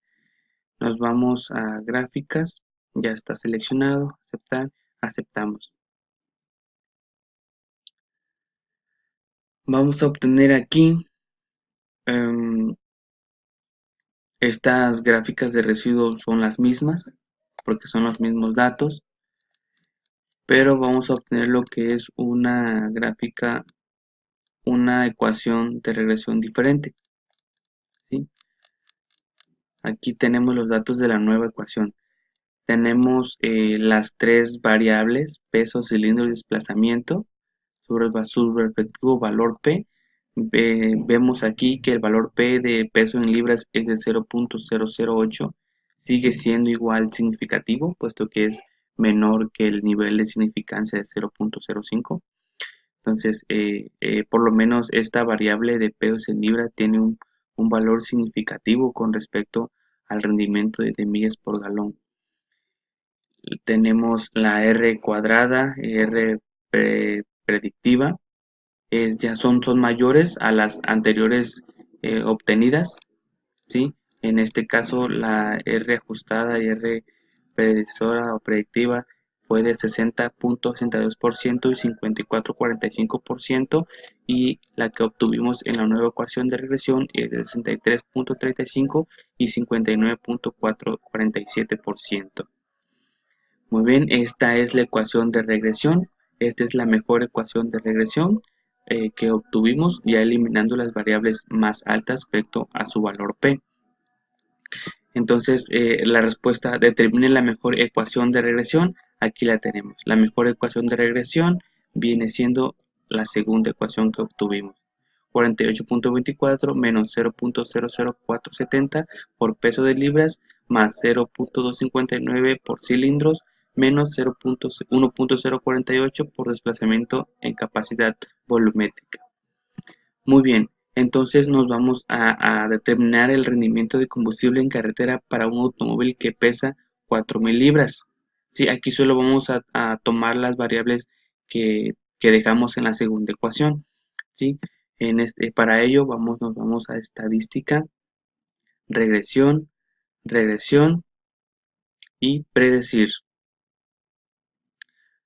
Speaker 1: Nos vamos a gráficas, ya está seleccionado, aceptar, aceptamos. Vamos a obtener aquí estas gráficas de residuos son las mismas, porque son los mismos datos, pero vamos a obtener lo que es una gráfica, una ecuación de regresión diferente, ¿sí? Aquí tenemos los datos de la nueva ecuación. Tenemos las tres variables, peso, cilindro y desplazamiento, sobre su respectivo valor P. Vemos aquí que el valor P de peso en libras es de 0.008, sigue siendo igual significativo, puesto que es menor que el nivel de significancia de 0.05. Entonces, por lo menos esta variable de pesos en libra tiene un valor significativo con respecto al rendimiento de millas por galón. Tenemos la R cuadrada, R predictiva, ya son mayores a las anteriores obtenidas, ¿sí? En este caso la R ajustada y R predecesora o predictiva fue de 60.62% y 54.45%, y la que obtuvimos en la nueva ecuación de regresión es de 63.35 y 59.47%. Muy bien, esta es la ecuación de regresión. Esta es la mejor ecuación de regresión que obtuvimos, ya eliminando las variables más altas respecto a su valor P. Entonces, la respuesta, determine la mejor ecuación de regresión. Aquí la tenemos. La mejor ecuación de regresión viene siendo la segunda ecuación que obtuvimos. 48.24 menos 0.00470 por peso de libras más 0.259 por cilindros menos 1.048 por desplazamiento en capacidad volumétrica. Muy bien, entonces nos vamos a determinar el rendimiento de combustible en carretera para un automóvil que pesa 4.000 libras. Sí, aquí solo vamos a tomar las variables que dejamos en la segunda ecuación. ¿Sí? Para ello nos vamos a estadística, regresión, regresión y predecir.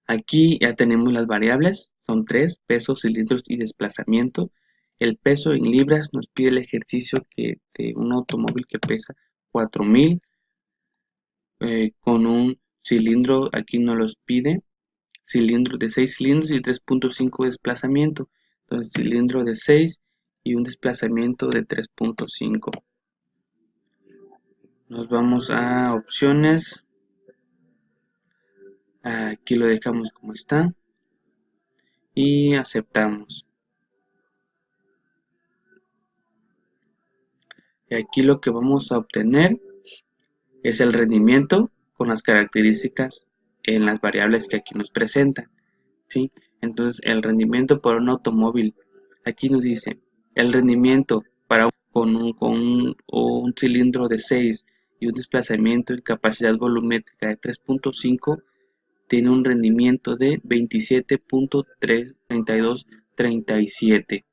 Speaker 1: Aquí ya tenemos las variables, son tres: peso, cilindros y desplazamiento. El peso en libras nos pide el ejercicio de un automóvil que pesa 4.000, con un cilindro, aquí nos los pide, cilindro de 6 cilindros y 3.5 desplazamiento. Entonces cilindro de 6 y un desplazamiento de 3.5. Nos vamos a opciones, aquí lo dejamos como está y aceptamos. Y aquí lo que vamos a obtener es el rendimiento con las características en las variables que aquí nos presentan, ¿sí? Entonces el rendimiento para un automóvil, aquí nos dice el rendimiento con un cilindro de 6 y un desplazamiento y capacidad volumétrica de 3.5, tiene un rendimiento de 27.3237.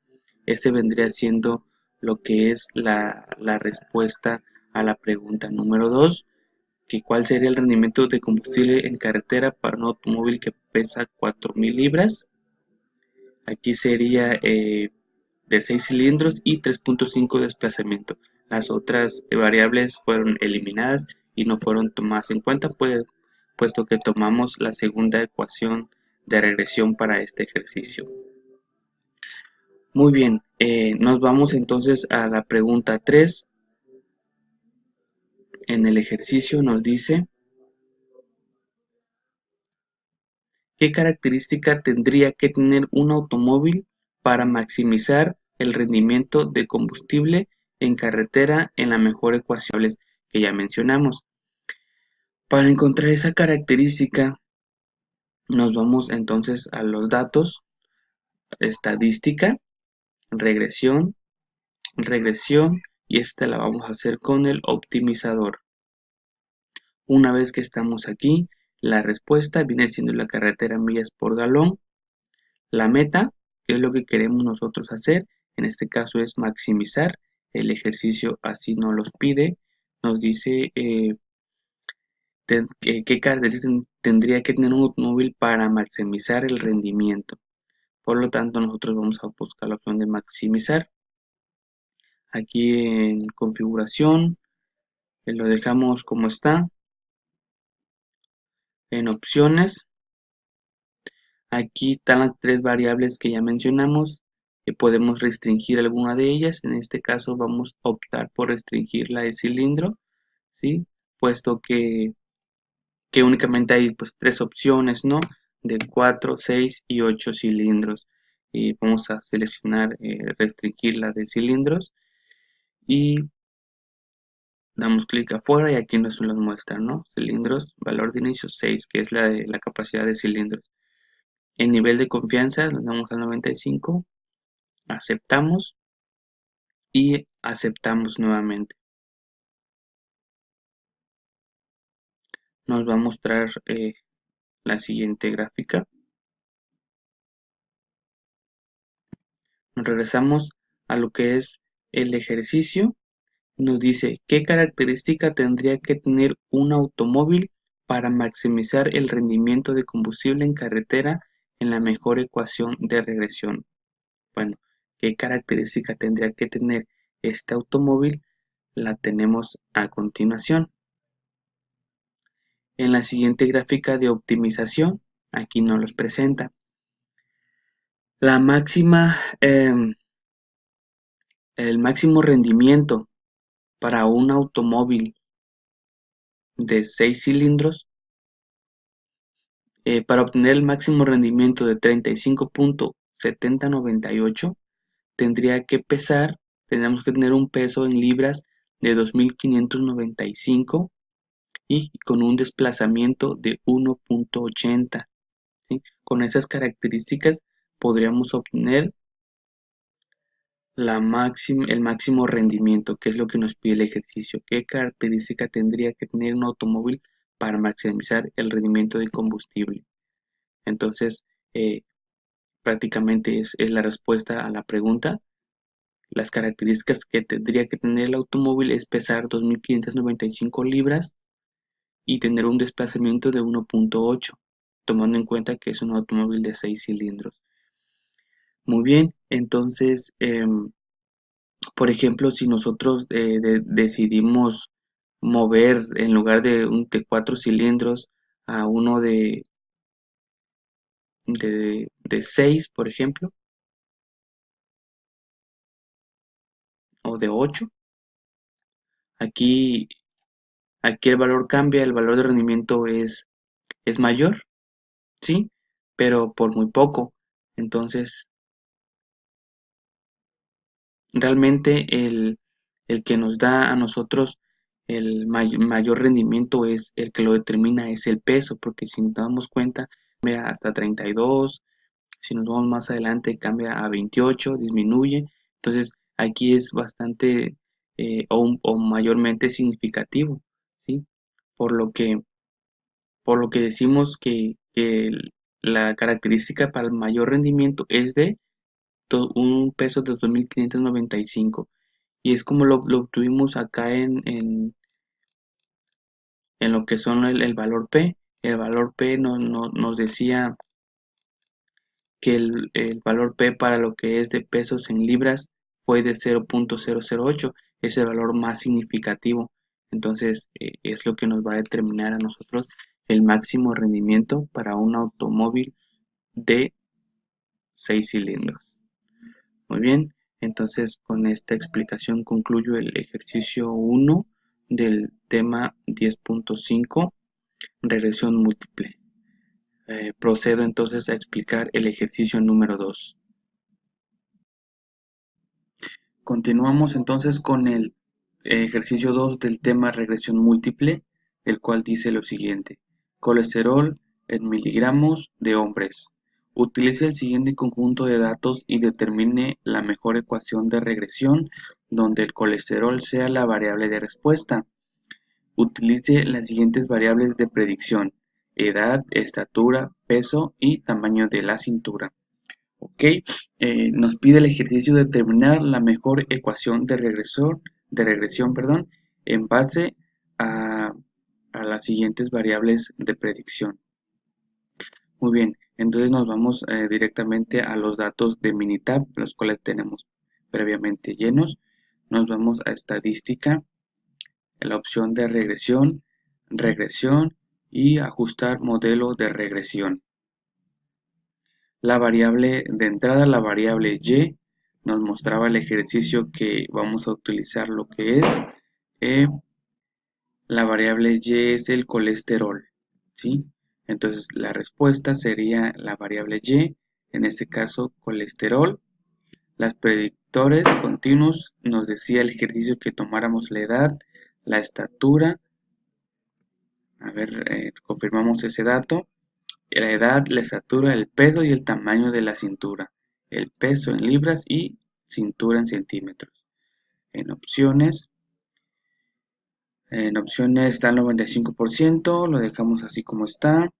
Speaker 1: Este vendría siendo lo que es la respuesta a la pregunta número 2, que cuál sería el rendimiento de combustible en carretera para un automóvil que pesa 4.000 libras. Aquí sería de 6 cilindros y 3.5 desplazamiento. Las otras variables fueron eliminadas y no fueron tomadas en cuenta, puesto que tomamos la segunda ecuación de regresión para este ejercicio. Muy bien, nos vamos entonces a la pregunta 3. En el ejercicio nos dice: ¿qué característica tendría que tener un automóvil para maximizar el rendimiento de combustible en carretera en la mejor ecuación que ya mencionamos? Para encontrar esa característica, nos vamos entonces a los datos, estadística, regresión, regresión y esta la vamos a hacer con el optimizador. Una vez que estamos aquí, la respuesta viene siendo la carretera en millas por galón. La meta, que es lo que queremos nosotros hacer, en este caso es maximizar. El ejercicio así nos los pide. Nos dice qué características tendría que tener un automóvil para maximizar el rendimiento. Por lo tanto, nosotros vamos a buscar la opción de maximizar. Aquí en configuración, lo dejamos como está. En opciones, aquí están las tres variables que ya mencionamos. Podemos restringir alguna de ellas. En este caso vamos a optar por restringir la de cilindro, ¿sí? Puesto que únicamente hay pues tres opciones, ¿no? De 4, 6 y 8 cilindros. Y vamos a seleccionar restringir la de cilindros y damos clic afuera y aquí nos los muestra, ¿no? Cilindros, valor de inicio 6, que es la de la capacidad de cilindros. En nivel de confianza nos damos al 95, aceptamos y aceptamos nuevamente. Nos va a mostrar la siguiente gráfica. Nos regresamos a lo que es el ejercicio. Nos dice qué característica tendría que tener un automóvil para maximizar el rendimiento de combustible en carretera en la mejor ecuación de regresión. Bueno, qué característica tendría que tener este automóvil la tenemos a continuación. En la siguiente gráfica de optimización, aquí nos los presenta. La máxima, el máximo rendimiento para un automóvil de 6 cilindros, para obtener el máximo rendimiento de 35.7098, tendríamos que tener un peso en libras de 2.595 y con un desplazamiento de 1.80. ¿Sí? Con esas características podríamos obtener el máximo rendimiento, que es lo que nos pide el ejercicio. ¿Qué característica tendría que tener un automóvil para maximizar el rendimiento de combustible? Entonces, prácticamente es la respuesta a la pregunta. Las características que tendría que tener el automóvil es pesar 2.595 libras y tener un desplazamiento de 1.8, tomando en cuenta que es un automóvil de 6 cilindros. Muy bien, entonces, por ejemplo, si nosotros decidimos mover en lugar de un de 4 cilindros a uno de 6, por ejemplo, o de 8, aquí, aquí el valor cambia, el valor de rendimiento es mayor, ¿sí? Pero por muy poco. Entonces, realmente el que nos da a nosotros el mayor rendimiento es el que lo determina, es el peso, porque si nos damos cuenta, cambia hasta 32, si nos vamos más adelante cambia a 28, disminuye. Entonces, aquí es bastante o mayormente significativo, ¿sí? Por lo que, por lo que decimos que la característica para el mayor rendimiento es de un peso de 2.595 y es como lo obtuvimos acá en lo que son el valor P. El valor P nos decía que el valor P para lo que es de pesos en libras fue de 0.008, es el valor más significativo. Entonces es lo que nos va a determinar a nosotros el máximo rendimiento para un automóvil de 6 cilindros. Muy bien, entonces con esta explicación concluyo el ejercicio 1 del tema 10.5, regresión múltiple. Procedo entonces a explicar el ejercicio número 2. Continuamos entonces con el ejercicio 2 del tema regresión múltiple, el cual dice lo siguiente. Colesterol en miligramos de hombres. Utilice el siguiente conjunto de datos y determine la mejor ecuación de regresión donde el colesterol sea la variable de respuesta. Utilice las siguientes variables de predicción: edad, estatura, peso y tamaño de la cintura. Ok, nos pide el ejercicio de determinar la mejor ecuación de regresión, perdón, en base a las siguientes variables de predicción. Muy bien, entonces nos vamos directamente a los datos de Minitab, los cuales tenemos previamente llenos. Nos vamos a estadística, la opción de regresión, regresión y ajustar modelo de regresión. La variable de entrada, la variable y, nos mostraba el ejercicio que vamos a utilizar, lo que es la variable y es el colesterol, ¿sí? Entonces la respuesta sería la variable y, en este caso colesterol. Las predictores continuos nos decía el ejercicio que tomáramos la edad, la estatura. A ver, confirmamos ese dato. La edad, la estatura, el peso y el tamaño de la cintura. El peso en libras y cintura en centímetros. En opciones está el 95%, lo dejamos así como está.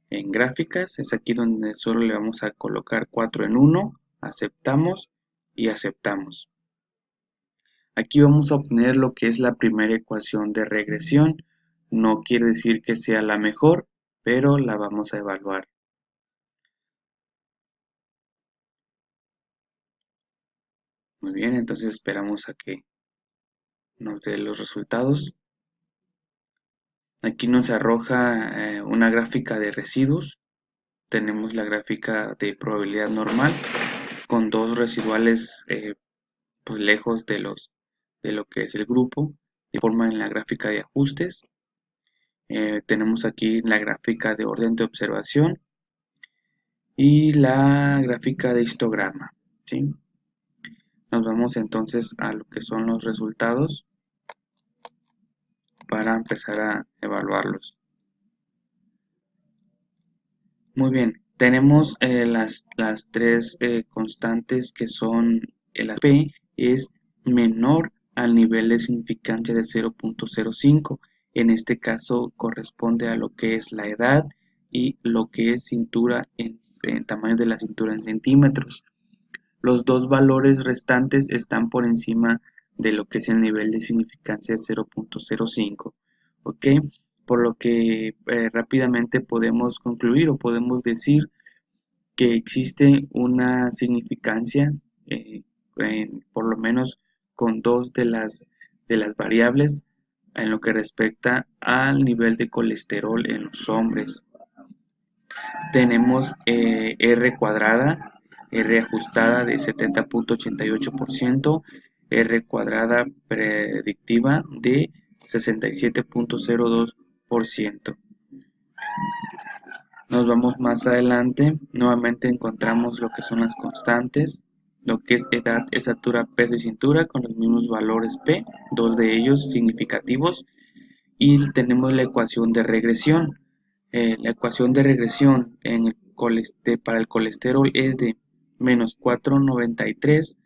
Speaker 1: En gráficas es aquí donde solo le vamos a colocar 4 en 1, aceptamos y aceptamos. Aquí vamos a obtener lo que es la primera ecuación de regresión. No quiere decir que sea la mejor, pero la vamos a evaluar. Muy bien, entonces esperamos a que nos dé los resultados. Aquí nos arroja una gráfica de residuos. Tenemos la gráfica de probabilidad normal con dos residuales pues lejos de lo que es el grupo, de forma en la gráfica de ajustes. Tenemos aquí la gráfica de orden de observación y la gráfica de histograma, ¿sí? Nos vamos entonces a lo que son los resultados para empezar a evaluarlos. Muy bien, tenemos las tres constantes que son la P es menor al nivel de significancia de 0.05. En este caso corresponde a lo que es la edad y lo que es cintura en tamaño de la cintura en centímetros. Los dos valores restantes están por encima de lo que es el nivel de significancia 0.05. ¿Ok? Por lo que rápidamente podemos concluir o podemos decir que existe una significancia, por lo menos con dos de las variables en lo que respecta al nivel de colesterol en los hombres. Tenemos R cuadrada, R ajustada de 70.88%, R cuadrada predictiva de 67.02%. Nos vamos más adelante, nuevamente encontramos lo que son las constantes, lo que es edad, estatura, peso y cintura con los mismos valores P, dos de ellos significativos, y tenemos la ecuación de regresión. La ecuación de regresión para el colesterol es de menos 4,93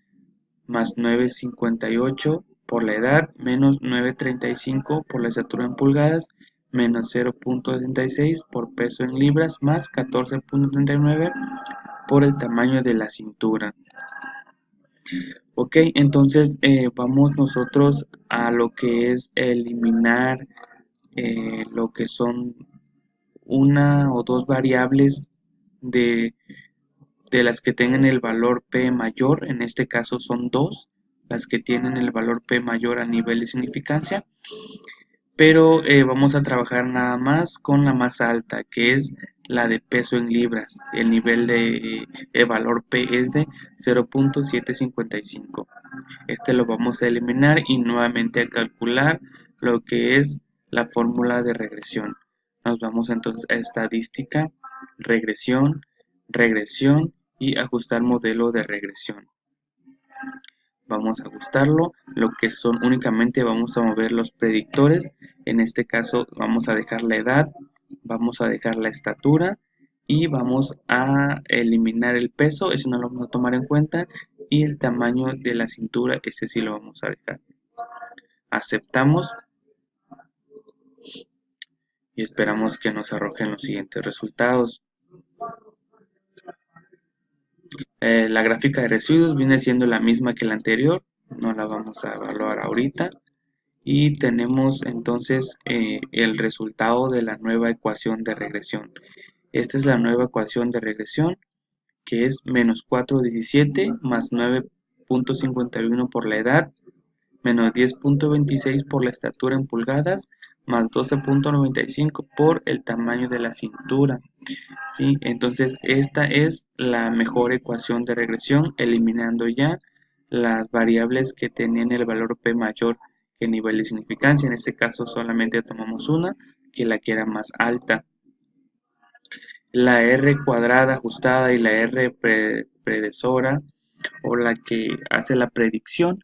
Speaker 1: más 9,58 por la edad, menos 9,35 por la estatura en pulgadas, menos 0.66 por peso en libras, más 14.39 por el tamaño de la cintura. Ok, entonces vamos nosotros a lo que es eliminar lo que son una o dos variables de las que tengan el valor P mayor. En este caso son dos las que tienen el valor P mayor a nivel de significancia, pero vamos a trabajar nada más con la más alta, que es la de peso en libras. El nivel de valor P es de 0.755. Este lo vamos a eliminar y nuevamente a calcular lo que es la fórmula de regresión. Nos vamos entonces a estadística, regresión, regresión y ajustar modelo de regresión. Vamos a ajustarlo, lo que son únicamente vamos a mover los predictores. En este caso vamos a dejar la edad, vamos a dejar la estatura y vamos a eliminar el peso, eso no lo vamos a tomar en cuenta, y el tamaño de la cintura, ese sí lo vamos a dejar. Aceptamos y esperamos que nos arrojen los siguientes resultados. La gráfica de residuos viene siendo la misma que la anterior, no la vamos a evaluar ahorita. Y tenemos entonces el resultado de la nueva ecuación de regresión. Esta es la nueva ecuación de regresión, que es menos 4,17 más 9,51 por la edad, menos 10,26 por la estatura en pulgadas, más 12,95 por el tamaño de la cintura. ¿Sí? Entonces esta es la mejor ecuación de regresión, eliminando ya las variables que tenían el valor p mayor que el nivel de significancia. En este caso solamente tomamos una, que la que era más alta. La r cuadrada ajustada y la r predecesora, o la que hace la predicción,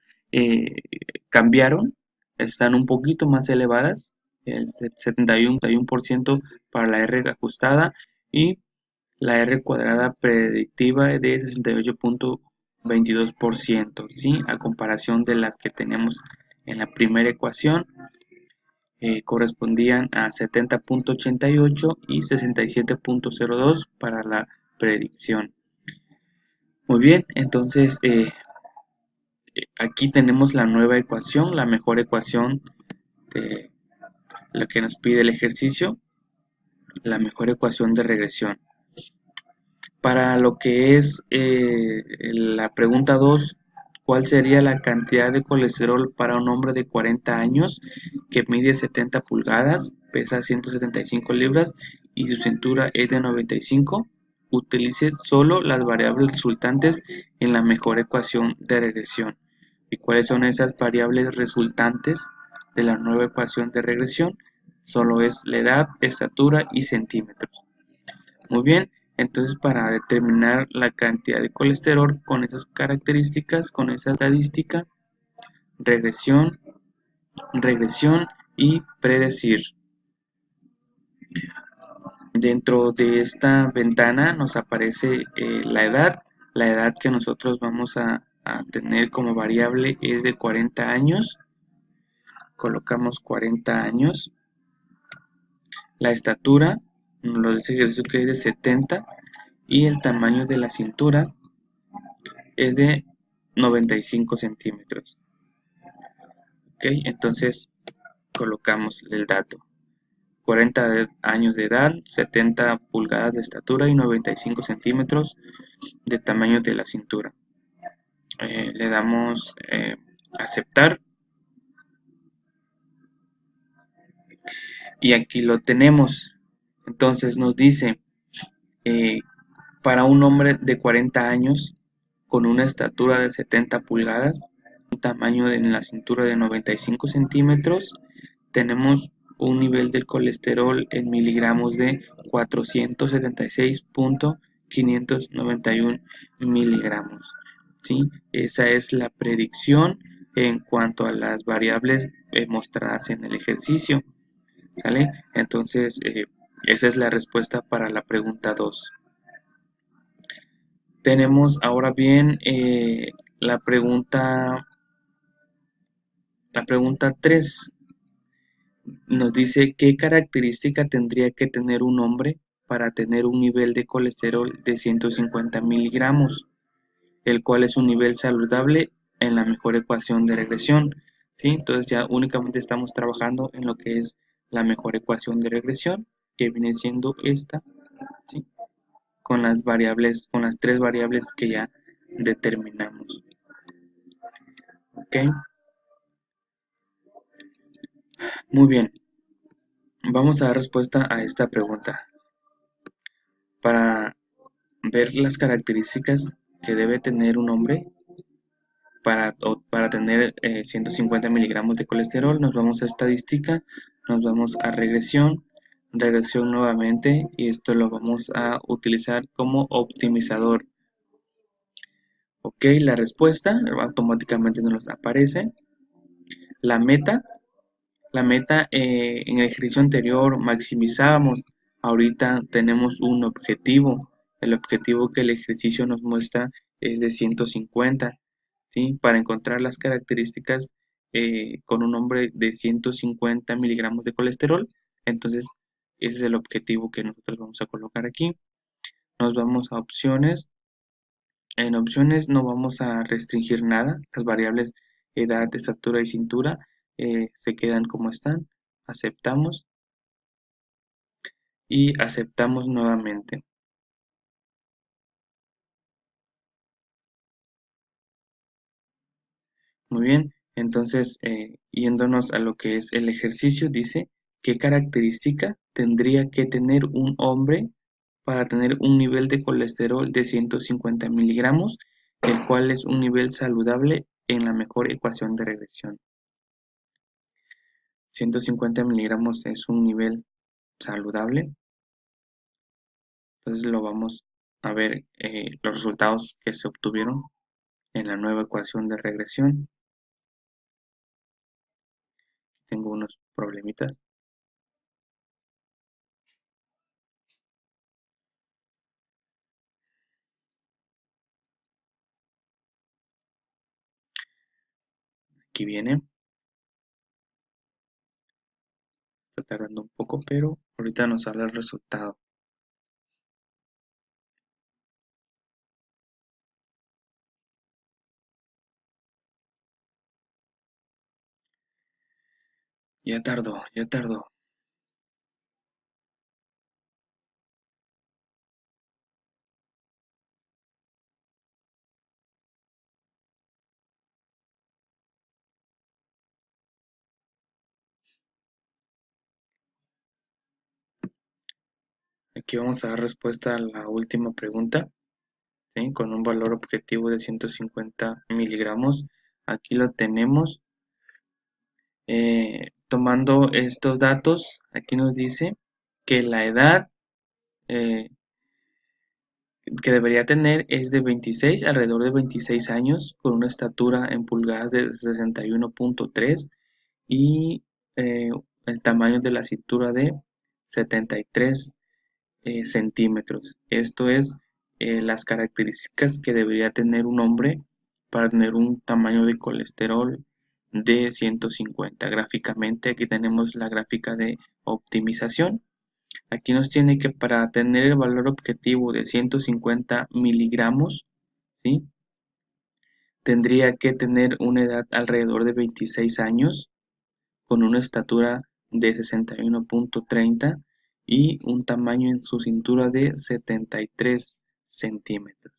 Speaker 1: cambiaron, están un poquito más elevadas, el 71% para la r ajustada y la r cuadrada predictiva de 68,22%, ¿sí? A comparación de las que tenemos en la primera ecuación, correspondían a 70,88 y 67,02 para la predicción. Muy bien, entonces aquí tenemos la nueva ecuación, la mejor ecuación de la que nos pide el ejercicio, la mejor ecuación de regresión. Para lo que es la pregunta 2, ¿cuál sería la cantidad de colesterol para un hombre de 40 años que mide 70 pulgadas, pesa 175 libras y su cintura es de 95? Utilice solo las variables resultantes en la mejor ecuación de regresión. ¿Y cuáles son esas variables resultantes de la nueva ecuación de regresión? Solo es la edad, estatura y centímetros. Muy bien, entonces para determinar la cantidad de colesterol con esas características, con esa estadística, regresión, regresión y predecir. Dentro de esta ventana nos aparece la edad que nosotros vamos a tener como variable es de 40 años, colocamos 40 años, la estatura, nos dice ejercicio que es de 70 y el tamaño de la cintura es de 95 centímetros. Ok, entonces colocamos el dato. 40 años de edad, 70 pulgadas de estatura y 95 centímetros de tamaño de la cintura. Le damos aceptar. Y aquí lo tenemos. Entonces nos dice, para un hombre de 40 años con una estatura de 70 pulgadas, un tamaño en la cintura de 95 centímetros, tenemos un nivel del colesterol en miligramos de 476,591 miligramos. ¿Sí? Esa es la predicción en cuanto a las variables mostradas en el ejercicio. ¿Sale? Entonces, esa es la respuesta para la pregunta 2. Tenemos ahora bien la pregunta 3. Nos dice qué característica tendría que tener un hombre para tener un nivel de colesterol de 150 miligramos, el cual es un nivel saludable en la mejor ecuación de regresión. ¿Sí? Entonces ya únicamente estamos trabajando en lo que es la mejor ecuación de regresión, que viene siendo esta, ¿sí? Con las variables, con las 3 variables que ya determinamos. ¿Ok? Muy bien. Vamos a dar respuesta a esta pregunta. Para ver las características que debe tener un hombre para tener 150 miligramos de colesterol, nos vamos a estadística, nos vamos a regresión nuevamente, y esto lo vamos a utilizar como optimizador. Ok, la respuesta automáticamente nos aparece. La meta en el ejercicio anterior maximizábamos, ahorita tenemos un objetivo. El objetivo que el ejercicio nos muestra es de 150, ¿sí? Para encontrar las características con un hombre de 150 miligramos de colesterol. Entonces, ese es el objetivo que nosotros vamos a colocar aquí. Nos vamos a opciones. En opciones no vamos a restringir nada. Las variables edad, estatura y cintura se quedan como están. Aceptamos y aceptamos nuevamente. Muy bien, entonces yéndonos a lo que es el ejercicio, dice, ¿qué característica tendría que tener un hombre para tener un nivel de colesterol de 150 miligramos, el cual es un nivel saludable en la mejor ecuación de regresión? 150 miligramos es un nivel saludable, entonces lo vamos a ver los resultados que se obtuvieron en la nueva ecuación de regresión. Tengo unos problemitas. Aquí viene. Está tardando un poco, pero ahorita nos sale el resultado. Ya tardó, ya tardó. Aquí vamos a dar respuesta a la última pregunta, ¿sí? Con un valor objetivo de 150 miligramos. Aquí lo tenemos. Tomando estos datos, aquí nos dice que la edad que debería tener es de 26, alrededor de 26 años, con una estatura en pulgadas de 61.3 y el tamaño de la cintura de 73 centímetros. Esto es las características que debería tener un hombre para tener un tamaño de colesterol de 150. Gráficamente aquí tenemos la gráfica de optimización. Aquí nos tiene que para tener el valor objetivo de 150 miligramos, ¿sí? Tendría que tener una edad alrededor de 26 años, con una estatura de 61.30 y un tamaño en su cintura de 73 centímetros.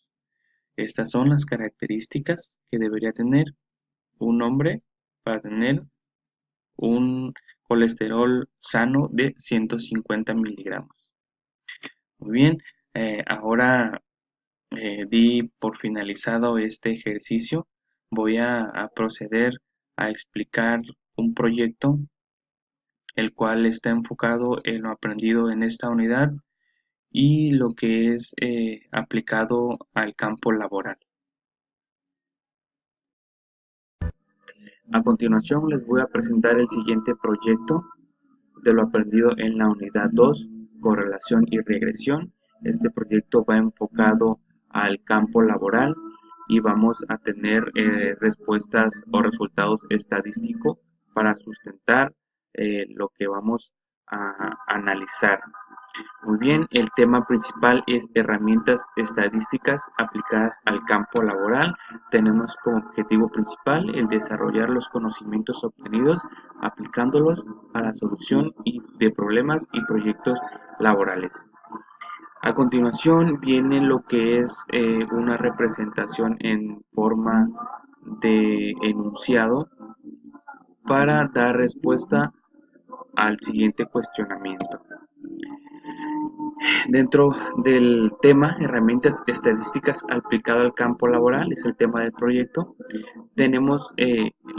Speaker 1: Estas son las características que debería tener un hombre para tener un colesterol sano de 150 miligramos. Muy bien, ahora di por finalizado este ejercicio. Voy a proceder a explicar un proyecto el cual está enfocado en lo aprendido en esta unidad y lo que es aplicado al campo laboral. A continuación les voy a presentar el siguiente proyecto de lo aprendido en la unidad 2, correlación y regresión. Este proyecto va enfocado al campo laboral y vamos a tener respuestas o resultados estadísticos para sustentar lo que vamos a analizar. Muy bien, el tema principal es herramientas estadísticas aplicadas al campo laboral. Tenemos como objetivo principal el desarrollar los conocimientos obtenidos aplicándolos a la solución de problemas y proyectos laborales. A continuación viene lo que es una representación en forma de enunciado para dar respuesta al siguiente cuestionamiento. Dentro del tema herramientas estadísticas aplicado al campo laboral, es el tema del proyecto, tenemos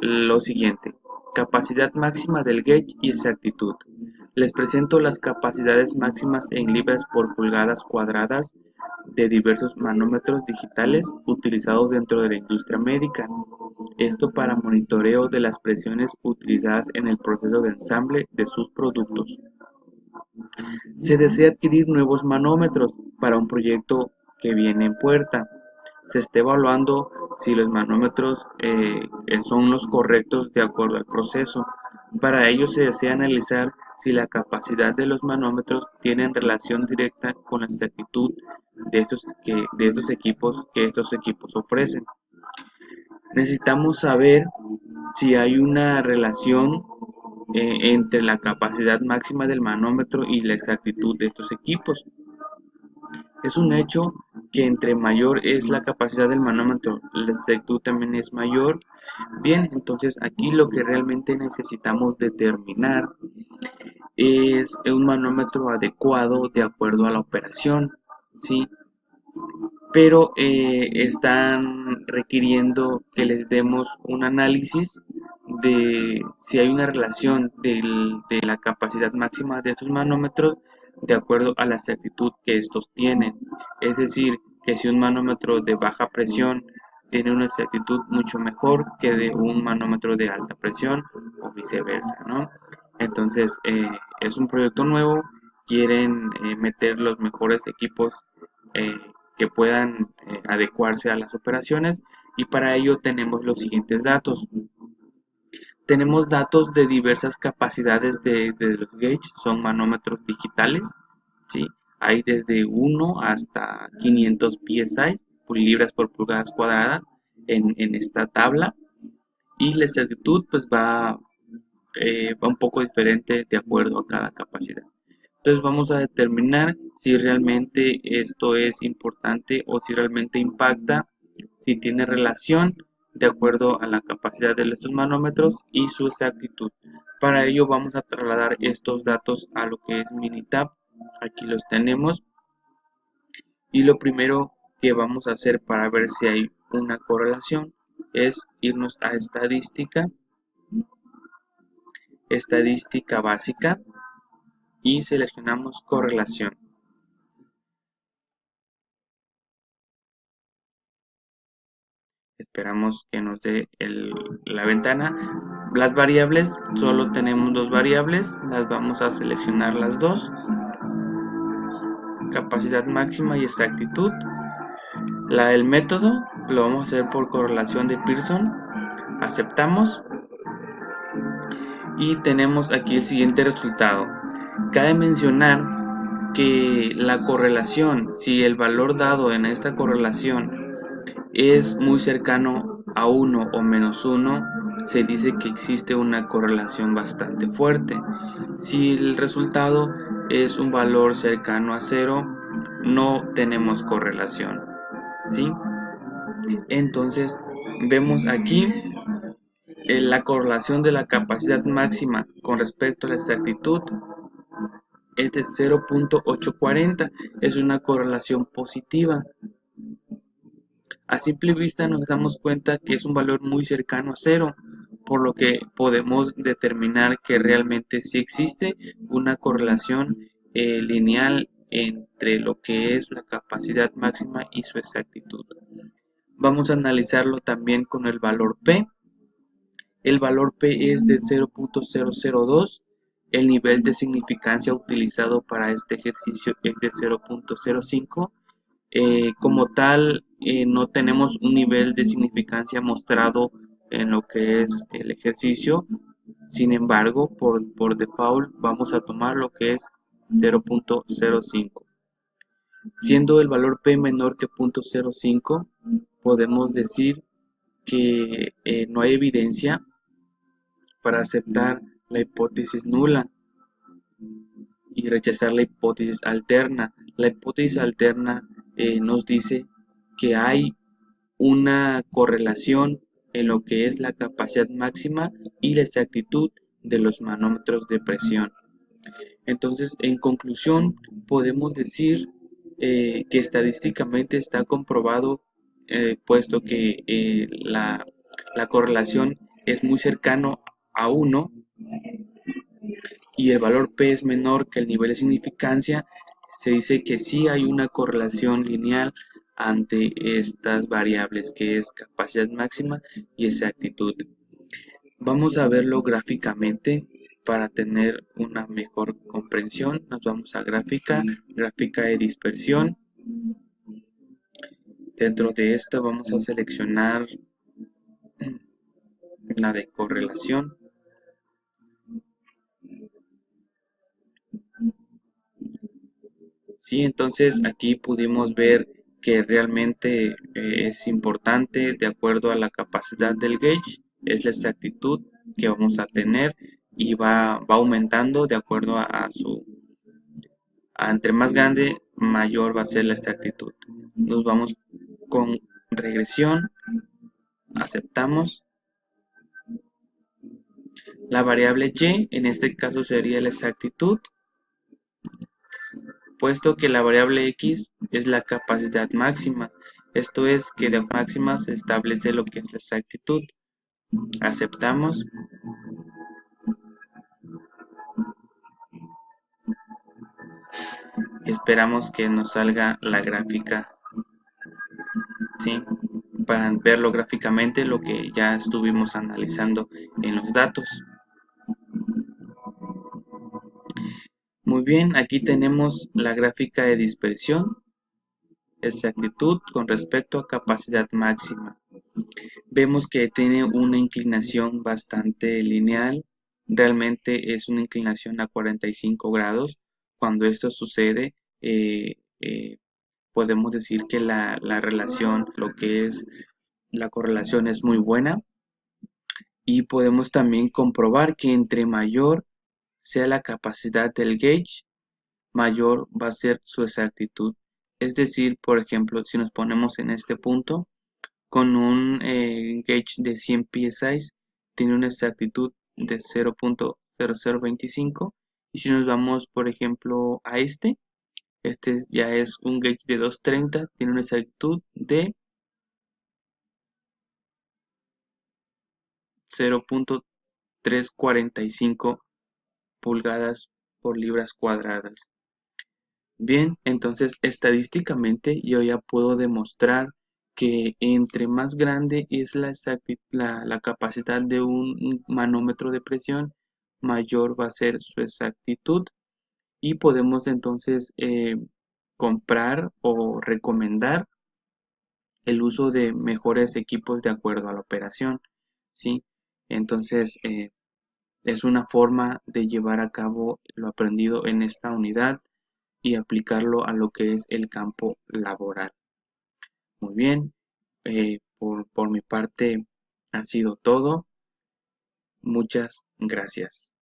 Speaker 1: lo siguiente: capacidad máxima del gauge y exactitud. Les presento las capacidades máximas en libras por pulgadas cuadradas de diversos manómetros digitales utilizados dentro de la industria médica. Esto para monitoreo de las presiones utilizadas en el proceso de ensamble de sus productos. Se desea adquirir nuevos manómetros para un proyecto que viene en puerta. se esté evaluando si los manómetros son los correctos de acuerdo al proceso. Para ello se desea analizar si la capacidad de los manómetros tiene relación directa con la exactitud de estos equipos que estos equipos ofrecen. Necesitamos saber si hay una relación entre la capacidad máxima del manómetro y la exactitud de estos equipos. Es un hecho que entre mayor es la capacidad del manómetro, la exactitud también es mayor. Bien, entonces aquí lo que realmente necesitamos determinar es un manómetro adecuado de acuerdo a la operación, ¿sí? Pero están requiriendo que les demos un análisis de si hay una relación de la capacidad máxima de estos manómetros de acuerdo a la exactitud que estos tienen. Es decir, que si un manómetro de baja presión tiene una exactitud mucho mejor que de un manómetro de alta presión o viceversa, ¿no? Entonces, es un proyecto nuevo, quieren meter los mejores equipos eh, que puedan adecuarse a las operaciones, y para ello tenemos los siguientes datos. Tenemos datos de diversas capacidades de los gauge, son manómetros digitales, ¿sí? Hay desde 1 hasta 500 PSI, libras por pulgadas cuadradas, en esta tabla, y la exactitud pues va un poco diferente de acuerdo a cada capacidad. Entonces vamos a determinar si realmente esto es importante o si realmente impacta, si tiene relación de acuerdo a la capacidad de estos manómetros y su exactitud. Para ello vamos a trasladar estos datos a lo que es Minitab. Aquí los tenemos, y lo primero que vamos a hacer para ver si hay una correlación es irnos a estadística básica, y seleccionamos correlación. Esperamos que nos dé la ventana. Las variables, solo tenemos dos variables, las vamos a seleccionar las dos, capacidad máxima y exactitud. La del método lo vamos a hacer por correlación de Pearson, aceptamos, y tenemos aquí el siguiente resultado. Cabe mencionar que la correlación, si el valor dado en esta correlación es muy cercano a 1 o menos 1, se dice que existe una correlación bastante fuerte. Si el resultado es un valor cercano a 0, no tenemos correlación, ¿sí? Entonces vemos aquí la correlación de la capacidad máxima con respecto a la exactitud es de 0.840, es una correlación positiva. A simple vista nos damos cuenta que es un valor muy cercano a 0, por lo que podemos determinar que realmente sí existe una correlación lineal entre lo que es la capacidad máxima y su exactitud. Vamos a analizarlo también con el valor P. El valor P es de 0.002. El nivel de significancia utilizado para este ejercicio es de 0.05. Como tal, no tenemos un nivel de significancia mostrado en lo que es el ejercicio. Sin embargo, por default vamos a tomar lo que es 0.05. Siendo el valor P menor que 0.05, podemos decir que no hay evidencia para aceptar la hipótesis nula y rechazar la hipótesis alterna. La hipótesis alterna nos dice que hay una correlación en lo que es la capacidad máxima y la exactitud de los manómetros de presión. Entonces, en conclusión, podemos decir que estadísticamente está comprobado, puesto que la correlación es muy cercano a 1 y el valor P es menor que el nivel de significancia, se dice que sí hay una correlación lineal ante estas variables, que es capacidad máxima y exactitud. Vamos a verlo gráficamente para tener una mejor comprensión. Nos vamos a gráfica de dispersión. Dentro de esta vamos a seleccionar la de correlación. Sí, entonces aquí pudimos ver que realmente es importante de acuerdo a la capacidad del gauge, es la exactitud que vamos a tener y va aumentando de acuerdo entre más grande, mayor va a ser la exactitud. Nos vamos con regresión, aceptamos. La variable y en este caso sería la exactitud, puesto que la variable x es la capacidad máxima. Esto es que de máxima se establece lo que es la exactitud. Aceptamos. Esperamos que nos salga la gráfica, ¿sí? Para verlo gráficamente lo que ya estuvimos analizando en los datos. Muy bien, aquí tenemos la gráfica de dispersión, exactitud con respecto a capacidad máxima. Vemos que tiene una inclinación bastante lineal, realmente es una inclinación a 45 grados. Cuando esto sucede, podemos decir que la relación, lo que es la correlación es muy buena y podemos también comprobar que entre mayor sea la capacidad del gauge, mayor va a ser su exactitud. Es decir, por ejemplo, si nos ponemos en este punto, con un gauge de 100 psi, tiene una exactitud de 0.0025. Y si nos vamos, por ejemplo, a este ya es un gauge de 230, tiene una exactitud de 0.345 pulgadas por libras cuadradas. Bien, entonces estadísticamente yo ya puedo demostrar que entre más grande es la capacidad de un manómetro de presión, mayor va a ser su exactitud y podemos entonces comprar o recomendar el uso de mejores equipos de acuerdo a la operación, ¿sí? Entonces, es una forma de llevar a cabo lo aprendido en esta unidad y aplicarlo a lo que es el campo laboral. Muy bien, por mi parte ha sido todo. Muchas gracias.